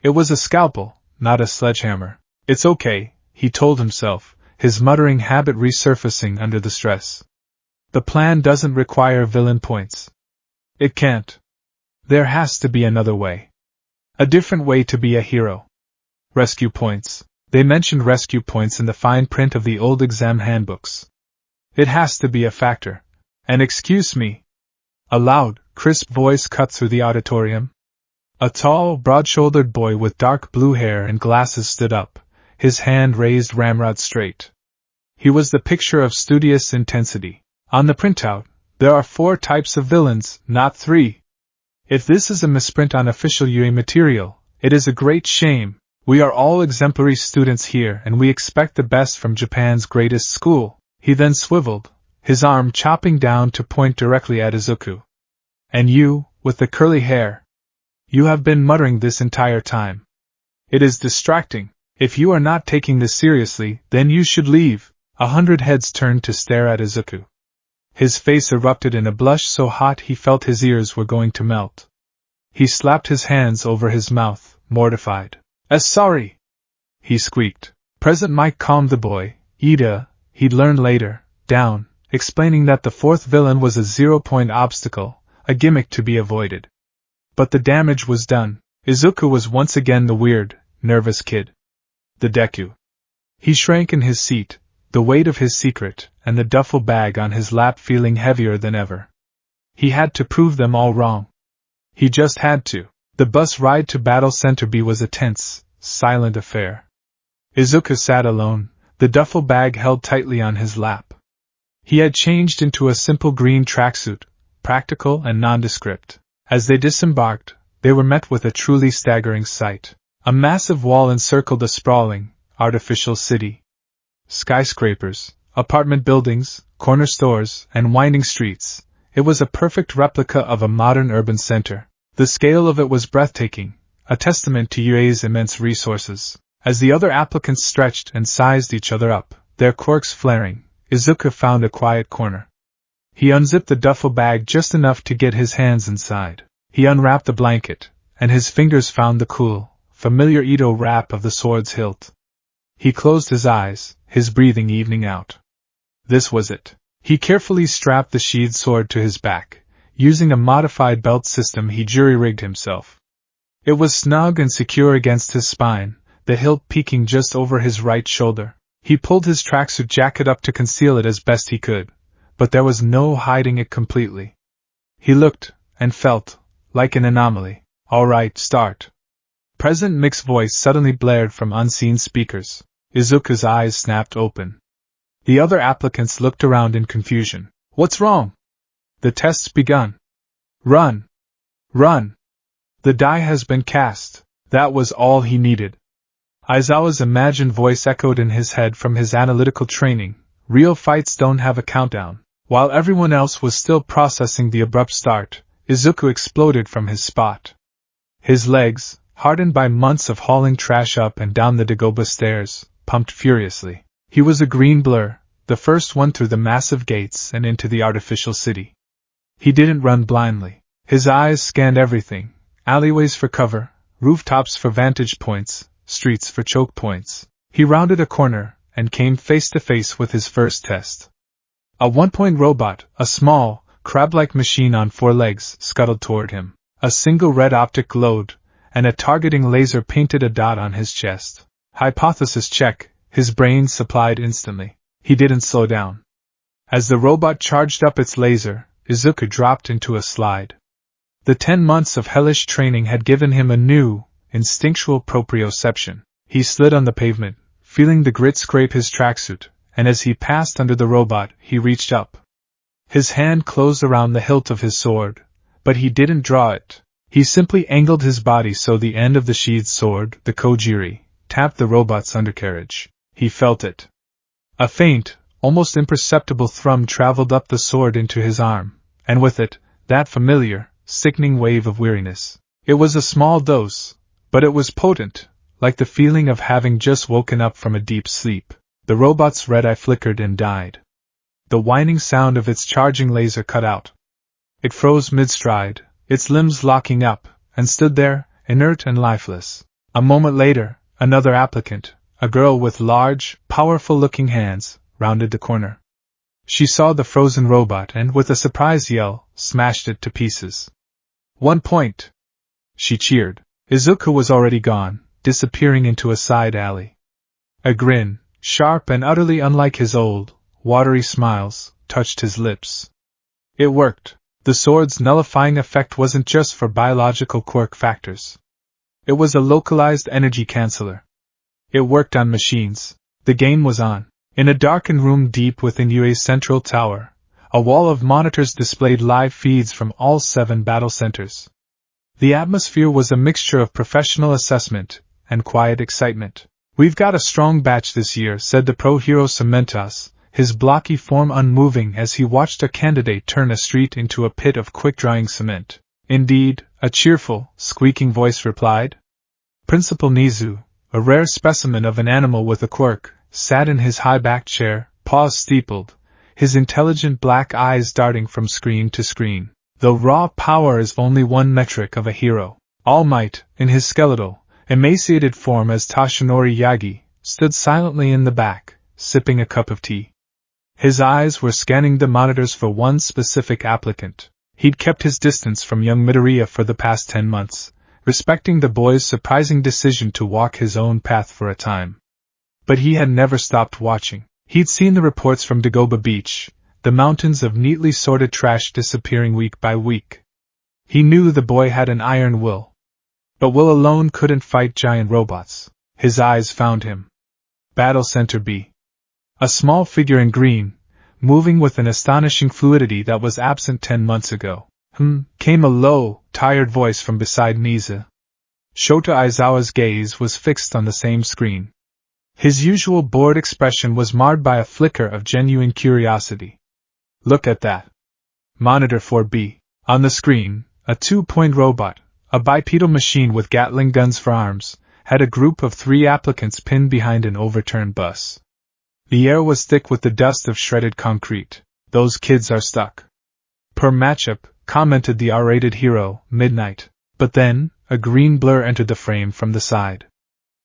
It was a scalpel, not a sledgehammer. It's okay, he told himself, his muttering habit resurfacing under the stress. The plan doesn't require villain points. It can't. There has to be another way. A different way to be a hero. Rescue points. They mentioned rescue points in the fine print of the old exam handbooks. It has to be a factor. And excuse me. A loud, crisp voice cut through the auditorium. A tall, broad-shouldered boy with dark blue hair and glasses stood up, his hand raised ramrod straight. He was the picture of studious intensity. On the printout, there are 4 types of villains, not 3. If this is a misprint on official UA material, it is a great shame. We are all exemplary students here and we expect the best from Japan's greatest school. He then swiveled, his arm chopping down to point directly at Izuku. And you, with the curly hair. You have been muttering this entire time. It is distracting. If you are not taking this seriously, then you should leave. 100 heads turned to stare at Izuku. His face erupted in a blush so hot he felt his ears were going to melt. He slapped his hands over his mouth, mortified. Sorry," he squeaked. Present Mike calmed the boy. Ida, he'd learn later, down, explaining that the fourth villain was a 0-point obstacle, a gimmick to be avoided. But the damage was done. Izuku was once again the weird, nervous kid. The Deku. He shrank in his seat, the weight of his secret, and the duffel bag on his lap feeling heavier than ever. He had to prove them all wrong. He just had to. The bus ride to Battle Center B was a tense, silent affair. Izuku sat alone, the duffel bag held tightly on his lap. He had changed into a simple green tracksuit, practical and nondescript. As they disembarked, they were met with a truly staggering sight. A massive wall encircled a sprawling, artificial city. Skyscrapers, apartment buildings, corner stores, and winding streets. It was a perfect replica of a modern urban center. The scale of it was breathtaking, a testament to UA's immense resources. As the other applicants stretched and sized each other up, their quirks flaring, Izuku found a quiet corner. He unzipped the duffel bag just enough to get his hands inside. He unwrapped the blanket, and his fingers found the cool, familiar Edo wrap of the sword's hilt. He closed his eyes, his breathing evening out. This was it. He carefully strapped the sheathed sword to his back, using a modified belt system he jury-rigged himself. It was snug and secure against his spine, the hilt peeking just over his right shoulder. He pulled his tracksuit jacket up to conceal it as best he could, but there was no hiding it completely. He looked, and felt, like an anomaly. "All right, start." Present Mick's voice suddenly blared from unseen speakers. Izuku's eyes snapped open. The other applicants looked around in confusion. "What's wrong?" "The test's begun." "Run! Run! The die has been cast." That was all he needed. Aizawa's imagined voice echoed in his head from his analytical training. Real fights don't have a countdown. While everyone else was still processing the abrupt start, Izuku exploded from his spot. His legs, hardened by months of hauling trash up and down the Dagoba stairs, pumped furiously. He was a green blur, the first one through the massive gates and into the artificial city. He didn't run blindly. His eyes scanned everything: alleyways for cover, rooftops for vantage points, streets for choke points. He rounded a corner and came face to face with his first test. A 1-point robot, a small, crab-like machine on 4 legs, scuttled toward him. A single red optic glowed, and a targeting laser painted a dot on his chest. Hypothesis check, his brain supplied instantly. He didn't slow down. As the robot charged up its laser, Izuku dropped into a slide. The 10 months of hellish training had given him a new, instinctual proprioception. He slid on the pavement, feeling the grit scrape his tracksuit, and as he passed under the robot, he reached up. His hand closed around the hilt of his sword, but he didn't draw it. He simply angled his body so the end of the sheathed sword, the Kojiri, tapped the robot's undercarriage. He felt it. A faint, almost imperceptible thrum traveled up the sword into his arm, and with it, that familiar, sickening wave of weariness. It was a small dose, but it was potent, like the feeling of having just woken up from a deep sleep. The robot's red eye flickered and died. The whining sound of its charging laser cut out. It froze mid-stride, its limbs locking up, and stood there, inert and lifeless. A moment later, another applicant, a girl with large, powerful-looking hands, rounded the corner. She saw the frozen robot and, with a surprised yell, smashed it to pieces. 1 point! She cheered. Izuku was already gone, disappearing into a side alley. A grin, sharp and utterly unlike his old, watery smiles, touched his lips. It worked. The sword's nullifying effect wasn't just for biological quirk factors. It was a localized energy canceller. It worked on machines. The game was on. In a darkened room deep within UA's central tower, a wall of monitors displayed live feeds from all 7 battle centers. The atmosphere was a mixture of professional assessment and quiet excitement. "We've got a strong batch this year," said the pro hero Cementas, his blocky form unmoving as he watched a candidate turn a street into a pit of quick-drying cement. "Indeed," a cheerful, squeaking voice replied. Principal Nizu, a rare specimen of an animal with a quirk, sat in his high-backed chair, paws steepled, his intelligent black eyes darting from screen to screen. Though raw power is only one metric of a hero, All Might, in his skeletal, emaciated form as Toshinori Yagi, stood silently in the back, sipping a cup of tea. His eyes were scanning the monitors for one specific applicant. He'd kept his distance from young Midoriya for the past 10 months, respecting the boy's surprising decision to walk his own path for a time. But he had never stopped watching. He'd seen the reports from Dagoba Beach, the mountains of neatly sorted trash disappearing week by week. He knew the boy had an iron will. But will alone couldn't fight giant robots. His eyes found him. Battle Center B. A small figure in green, moving with an astonishing fluidity that was absent 10 months ago. Came a low, tired voice from beside Niza. Shota Aizawa's gaze was fixed on the same screen. His usual bored expression was marred by a flicker of genuine curiosity. Look at that. Monitor 4B. On the screen, a 2-point robot, a bipedal machine with Gatling guns for arms, had a group of 3 applicants pinned behind an overturned bus. The air was thick with the dust of shredded concrete. Those kids are stuck. Per matchup, commented the R-rated hero, Midnight. But then, a green blur entered the frame from the side.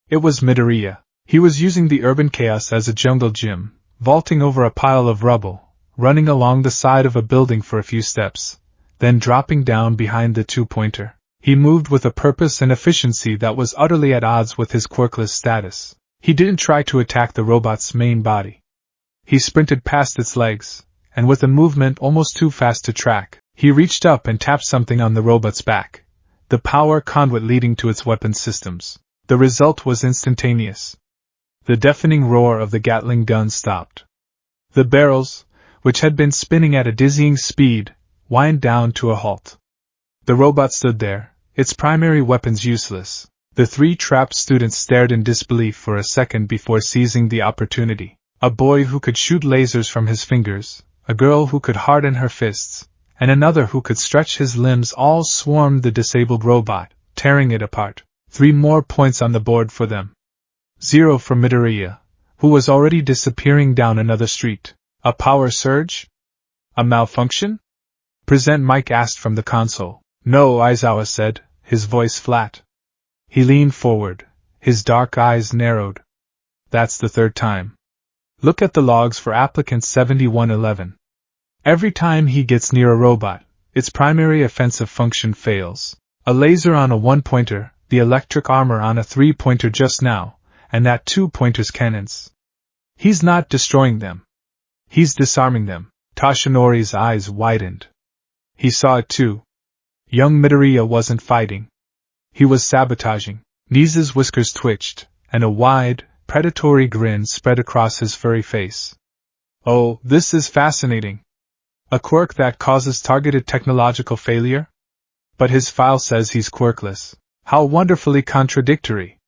It was Midoriya. He was using the urban chaos as a jungle gym, vaulting over a pile of rubble, running along the side of a building for a few steps, then dropping down behind the 2-pointer. He moved with a purpose and efficiency that was utterly at odds with his quirkless status. He didn't try to attack the robot's main body. He sprinted past its legs, and with a movement almost too fast to track, he reached up and tapped something on the robot's back, the power conduit leading to its weapon systems. The result was instantaneous. The deafening roar of the Gatling gun stopped. The barrels, which had been spinning at a dizzying speed, whined down to a halt. The robot stood there, its primary weapons useless. The 3 trapped students stared in disbelief for a second before seizing the opportunity. A boy who could shoot lasers from his fingers, a girl who could harden her fists, and another who could stretch his limbs all swarmed the disabled robot, tearing it apart. 3 more points on the board for them. 0 for Midoriya, who was already disappearing down another street. A power surge? A malfunction? Present Mike asked from the console. No, Aizawa said, his voice flat. He leaned forward, his dark eyes narrowed. That's the 3rd time. Look at the logs for applicant 7111. Every time he gets near a robot, its primary offensive function fails. A laser on a 1-pointer, the electric armor on a 3-pointer just now, and that 2-pointer's cannons. He's not destroying them. He's disarming them. Toshinori's eyes widened. He saw it too. Young Midoriya wasn't fighting. He was sabotaging. Niza's whiskers twitched, and a wide, predatory grin spread across his furry face. Oh, this is fascinating. A quirk that causes targeted technological failure? But his file says he's quirkless. How wonderfully contradictory.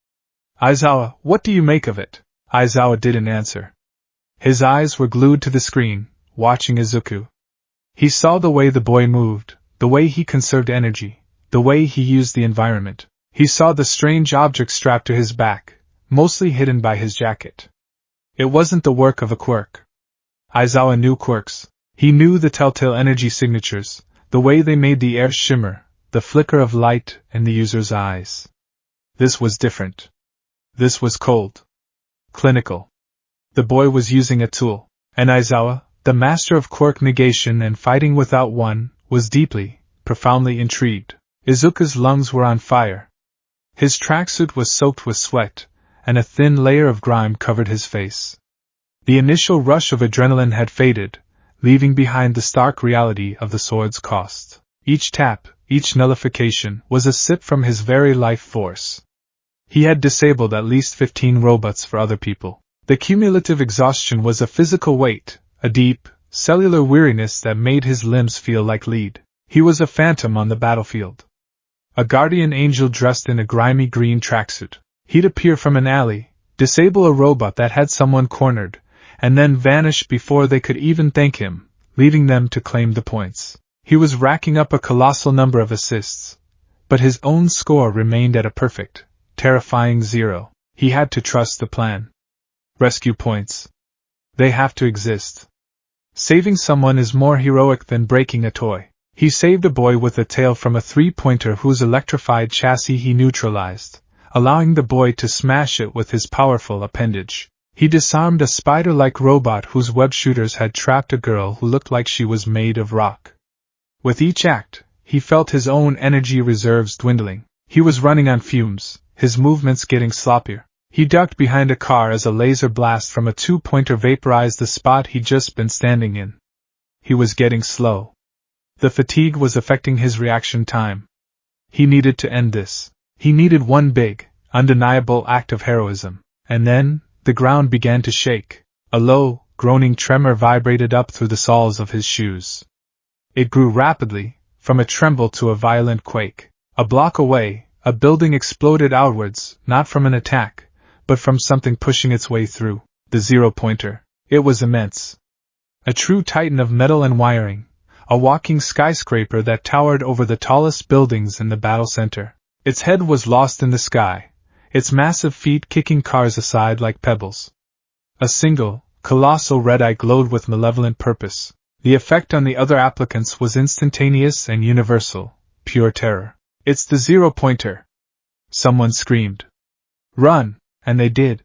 Aizawa, what do you make of it? Aizawa didn't answer. His eyes were glued to the screen, watching Izuku. He saw the way the boy moved, the way he conserved energy, the way he used the environment. He saw the strange object strapped to his back, mostly hidden by his jacket. It wasn't the work of a quirk. Aizawa knew quirks. He knew the telltale energy signatures, the way they made the air shimmer, the flicker of light in the user's eyes. This was different. This was cold. Clinical. The boy was using a tool, and Aizawa, the master of quirk negation and fighting without one, was deeply, profoundly intrigued. Izuku's lungs were on fire. His tracksuit was soaked with sweat, and a thin layer of grime covered his face. The initial rush of adrenaline had faded, leaving behind the stark reality of the sword's cost. Each tap, each nullification, was a sip from his very life force. He had disabled at least 15 robots for other people. The cumulative exhaustion was a physical weight, a deep, cellular weariness that made his limbs feel like lead. He was a phantom on the battlefield. A guardian angel dressed in a grimy green tracksuit. He'd appear from an alley, disable a robot that had someone cornered, and then vanish before they could even thank him, leaving them to claim the points. He was racking up a colossal number of assists, but his own score remained at a perfect, terrifying 0. He had to trust the plan. Rescue points. They have to exist. Saving someone is more heroic than breaking a toy. He saved a boy with a tail from a three-pointer whose electrified chassis he neutralized, allowing the boy to smash it with his powerful appendage. He disarmed a spider-like robot whose web shooters had trapped a girl who looked like she was made of rock. With each act, he felt his own energy reserves dwindling. He was running on fumes, his movements getting sloppier. He ducked behind a car as a laser blast from a two-pointer vaporized the spot he'd just been standing in. He was getting slow. The fatigue was affecting his reaction time. He needed to end this. He needed one big, undeniable act of heroism. And then, the ground began to shake. A low, groaning tremor vibrated up through the soles of his shoes. It grew rapidly, from a tremble to a violent quake. A block away, a building exploded outwards, not from an attack, but from something pushing its way through. The zero-pointer. It was immense. A true titan of metal and wiring. A walking skyscraper that towered over the tallest buildings in the battle center. Its head was lost in the sky, its massive feet kicking cars aside like pebbles. A single, colossal red eye glowed with malevolent purpose. The effect on the other applicants was instantaneous and universal, pure terror. "It's the zero-pointer!" Someone screamed. "Run!" And they did.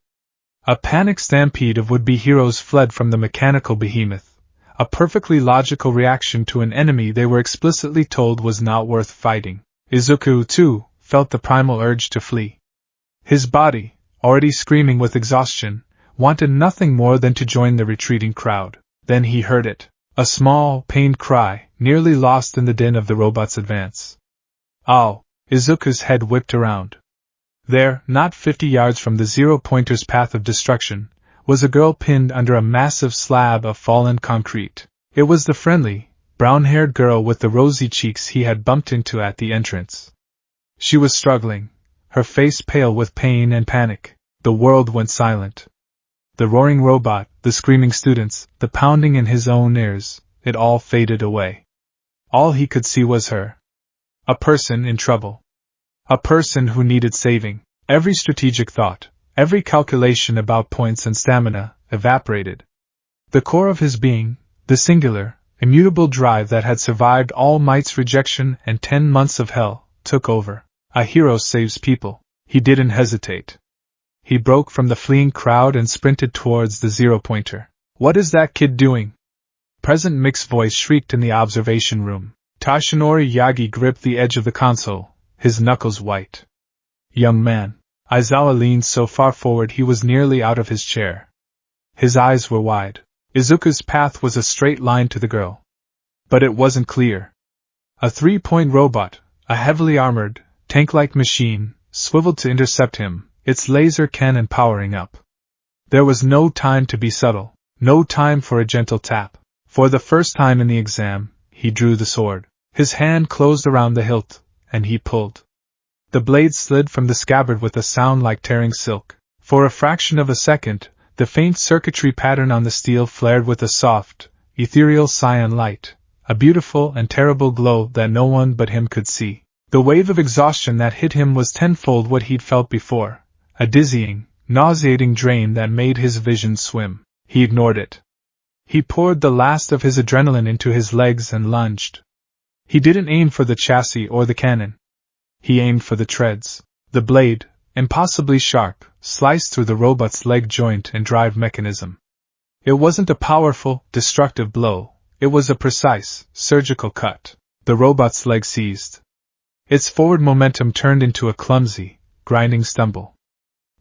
A panic stampede of would-be heroes fled from the mechanical behemoth, a perfectly logical reaction to an enemy they were explicitly told was not worth fighting. Izuku, too, felt the primal urge to flee. His body, already screaming with exhaustion, wanted nothing more than to join the retreating crowd. Then he heard it. A small, pained cry, nearly lost in the din of the robot's advance. "Ow!" Izuku's head whipped around. There, not 50 yards from the zero-pointer's path of destruction, was a girl pinned under a massive slab of fallen concrete. It was the friendly, brown-haired girl with the rosy cheeks he had bumped into at the entrance. She was struggling, her face pale with pain and panic. The world went silent. The roaring robot, the screaming students, the pounding in his own ears, it all faded away. All he could see was her. A person in trouble. A person who needed saving. Every strategic thought, every calculation about points and stamina, evaporated. The core of his being, the singular, immutable drive that had survived All Might's rejection and 10 months of hell, took over. A hero saves people. He didn't hesitate. He broke from the fleeing crowd and sprinted towards the zero-pointer. "What is that kid doing?" Present Mick's voice shrieked in the observation room. Tashinori Yagi gripped the edge of the console, his knuckles white. "Young man." Aizawa leaned so far forward he was nearly out of his chair. His eyes were wide. Izuku's path was a straight line to the girl. But it wasn't clear. A three-point robot, a heavily armored, tank-like machine, swiveled to intercept him, its laser cannon powering up. There was no time to be subtle, no time for a gentle tap. For the first time in the exam, he drew the sword. His hand closed around the hilt, and he pulled. The blade slid from the scabbard with a sound like tearing silk. For a fraction of a second, the faint circuitry pattern on the steel flared with a soft, ethereal cyan light, a beautiful and terrible glow that no one but him could see. The wave of exhaustion that hit him was tenfold what he'd felt before, a dizzying, nauseating drain that made his vision swim. He ignored it. He poured the last of his adrenaline into his legs and lunged. He didn't aim for the chassis or the cannon. He aimed for the treads. The blade, impossibly sharp, sliced through the robot's leg joint and drive mechanism. It wasn't a powerful, destructive blow. It was a precise, surgical cut. The robot's leg seized. Its forward momentum turned into a clumsy, grinding stumble.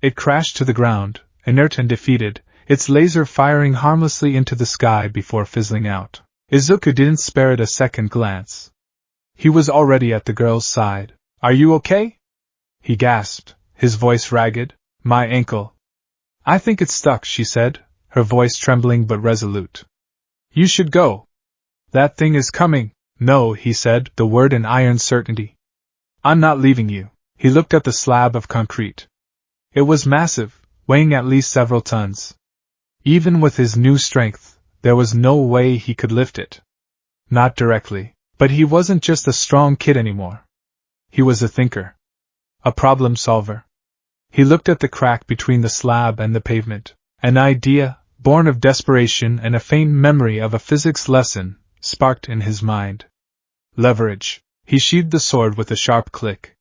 It crashed to the ground, inert and defeated, its laser firing harmlessly into the sky before fizzling out. Izuku didn't spare it a second glance. He was already at the girl's side. "Are you okay?" he gasped, his voice ragged. "My ankle." "I think it's stuck," she said, her voice trembling but resolute. "You should go. That thing is coming." "No," he said, the word in iron certainty. "I'm not leaving you." He looked at the slab of concrete. It was massive, weighing at least several tons. Even with his new strength, there was no way he could lift it. Not directly. But he wasn't just a strong kid anymore. He was a thinker. A problem solver. He looked at the crack between the slab and the pavement. An idea, born of desperation and a faint memory of a physics lesson, sparked in his mind. Leverage. He sheathed the sword with a sharp click.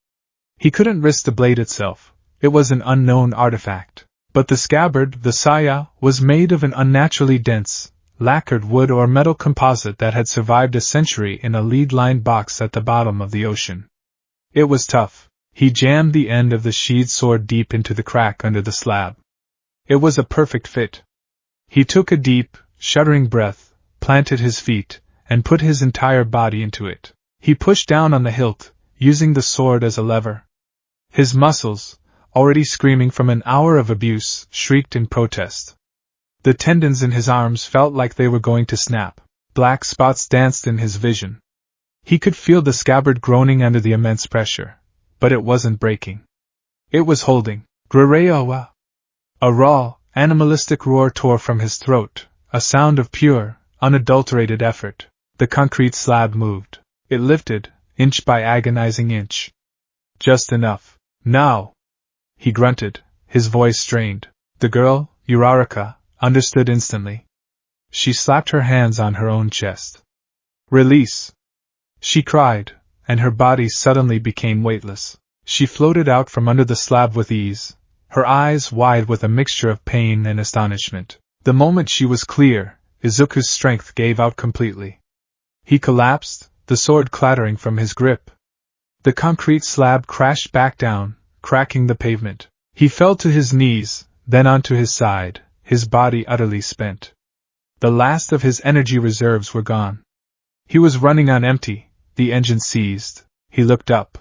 He couldn't risk the blade itself. It was an unknown artifact. But the scabbard, the saya, was made of an unnaturally dense, lacquered wood or metal composite that had survived a century in a lead-lined box at the bottom of the ocean. It was tough. He jammed the end of the sheathed sword deep into the crack under the slab. It was a perfect fit. He took a deep, shuddering breath, planted his feet, and put his entire body into it. He pushed down on the hilt, using the sword as a lever. His muscles, already screaming from an hour of abuse, shrieked in protest. The tendons in his arms felt like they were going to snap. Black spots danced in his vision. He could feel the scabbard groaning under the immense pressure, but it wasn't breaking. It was holding. Grareowa! A raw, animalistic roar tore from his throat, a sound of pure, unadulterated effort. The concrete slab moved. It lifted, inch by agonizing inch. Just enough. Now! He grunted, his voice strained. The girl, Uraraka, understood instantly. She slapped her hands on her own chest. Release! She cried, and her body suddenly became weightless. She floated out from under the slab with ease, her eyes wide with a mixture of pain and astonishment. The moment she was clear, Izuku's strength gave out completely. He collapsed, the sword clattering from his grip. The concrete slab crashed back down, cracking the pavement. He fell to his knees, then onto his side, his body utterly spent. The last of his energy reserves were gone. He was running on empty, the engine seized. He looked up.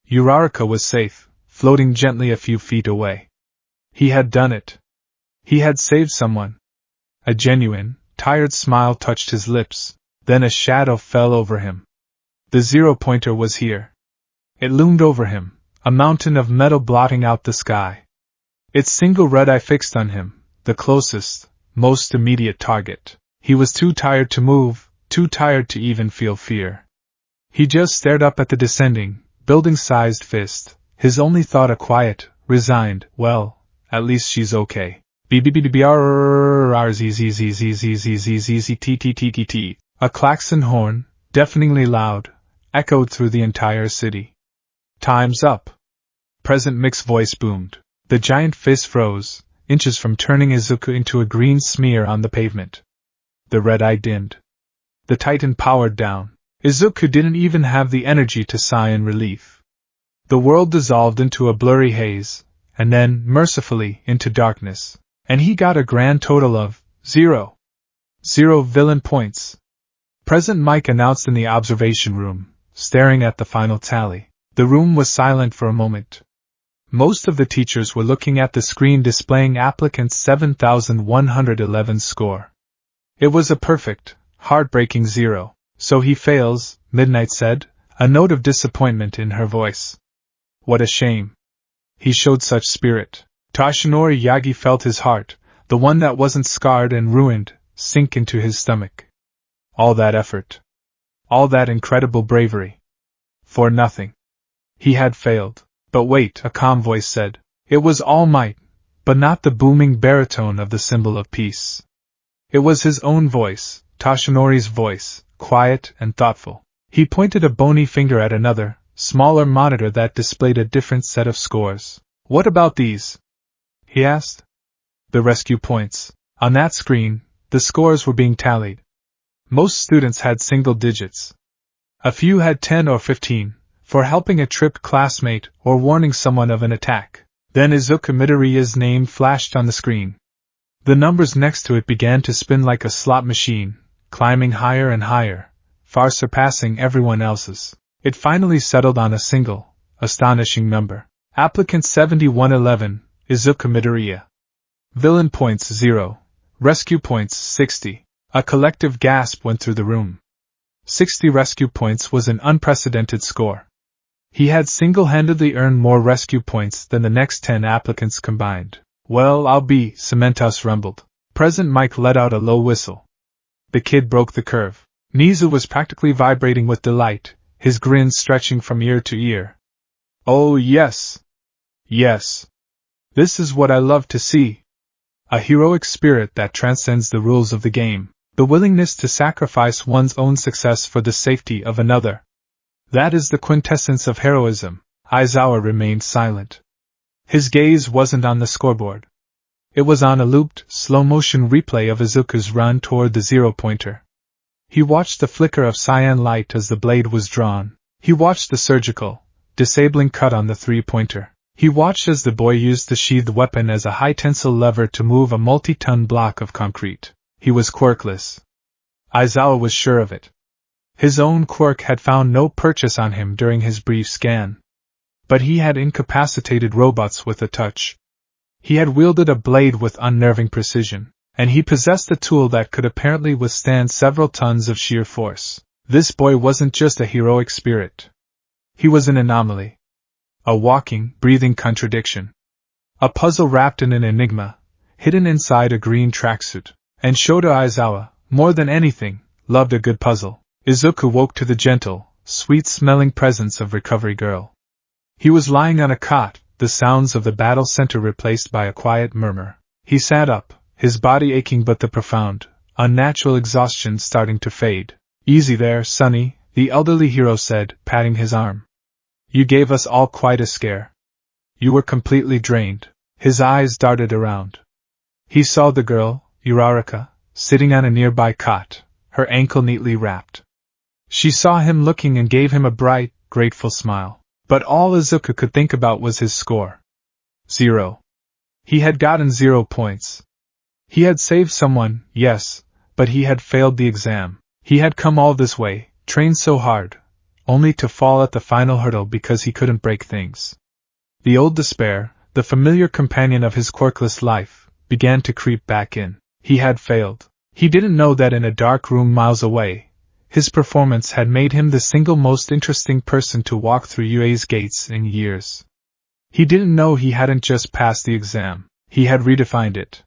Uraraka was safe, floating gently a few feet away. He had done it. He had saved someone. A genuine, tired smile touched his lips, then a shadow fell over him. The zero-pointer was here. It loomed over him, a mountain of metal blotting out the sky. Its single red eye fixed on him, the closest, most immediate target. He was too tired to move, too tired to even feel fear. He just stared up at the descending, building-sized fist, his only thought a quiet, resigned, well, at least she's okay. A klaxon horn, deafeningly loud, echoed through the entire city. Time's up. President Mick's voice boomed. The giant fist froze, inches from turning Izuku into a green smear on the pavement. The red eye dimmed. The Titan powered down. Izuku didn't even have the energy to sigh in relief. The world dissolved into a blurry haze, and then, mercifully, into darkness. And he got a grand total of 0. 0 villain points. President Mike announced in the observation room, staring at the final tally. The room was silent for a moment. Most of the teachers were looking at the screen displaying applicant's 7,111 score. It was a perfect, heartbreaking 0. So he fails, Midnight said, a note of disappointment in her voice. What a shame. He showed such spirit. Toshinori Yagi felt his heart, the one that wasn't scarred and ruined, sink into his stomach. All that effort. All that incredible bravery. For nothing. He had failed. But wait, a calm voice said. It was all might, but not the booming baritone of the symbol of peace. It was his own voice, Toshinori's voice, quiet and thoughtful. He pointed a bony finger at another, smaller monitor that displayed a different set of scores. What about these? He asked. The rescue points. On that screen, the scores were being tallied. Most students had single digits. A few had 10 or 15, for helping a tripped classmate or warning someone of an attack. Then Izuku Midoriya's name flashed on the screen. The numbers next to it began to spin like a slot machine, climbing higher and higher, far surpassing everyone else's. It finally settled on a single, astonishing number. Applicant 7111, Izuku Midoriya. Villain points 0. Rescue points 60. A collective gasp went through the room. 60 rescue points was an unprecedented score. He had single-handedly earned more rescue points than the next 10 applicants combined. Well, I'll be, Cementos rumbled. President Mike let out a low whistle. The kid broke the curve. Nizu was practically vibrating with delight, his grin stretching from ear to ear. Oh yes. Yes. This is what I love to see. A heroic spirit that transcends the rules of the game, the willingness to sacrifice one's own success for the safety of another. That is the quintessence of heroism. Aizawa remained silent. His gaze wasn't on the scoreboard. It was on a looped, slow-motion replay of Izuku's run toward the zero-pointer. He watched the flicker of cyan light as the blade was drawn. He watched the surgical, disabling cut on the three-pointer. He watched as the boy used the sheathed weapon as a high-tensile lever to move a multi-ton block of concrete. He was quirkless. Aizawa was sure of it. His own quirk had found no purchase on him during his brief scan. But he had incapacitated robots with a touch. He had wielded a blade with unnerving precision, and he possessed a tool that could apparently withstand several tons of sheer force. This boy wasn't just a heroic spirit. He was an anomaly. A walking, breathing contradiction. A puzzle wrapped in an enigma, hidden inside a green tracksuit. And Shota Aizawa, more than anything, loved a good puzzle. Izuku woke to the gentle, sweet-smelling presence of Recovery Girl. He was lying on a cot, the sounds of the battle center replaced by a quiet murmur. He sat up, his body aching but the profound, unnatural exhaustion starting to fade. "Easy there, Sonny," the elderly hero said, patting his arm. "You gave us all quite a scare. You were completely drained." His eyes darted around. He saw the girl, Uraraka, sitting on a nearby cot, her ankle neatly wrapped. She saw him looking and gave him a bright, grateful smile. But all Izuku could think about was his score. 0. He had gotten 0 points. He had saved someone, yes, but he had failed the exam. He had come all this way, trained so hard, only to fall at the final hurdle because he couldn't break things. The old despair, the familiar companion of his quirkless life, began to creep back in. He had failed. He didn't know that in a dark room miles away, his performance had made him the single most interesting person to walk through UA's gates in years. He didn't know he hadn't just passed the exam, he had redefined it.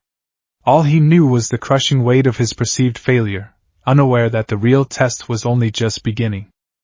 All he knew was the crushing weight of his perceived failure, unaware that the real test was only just beginning.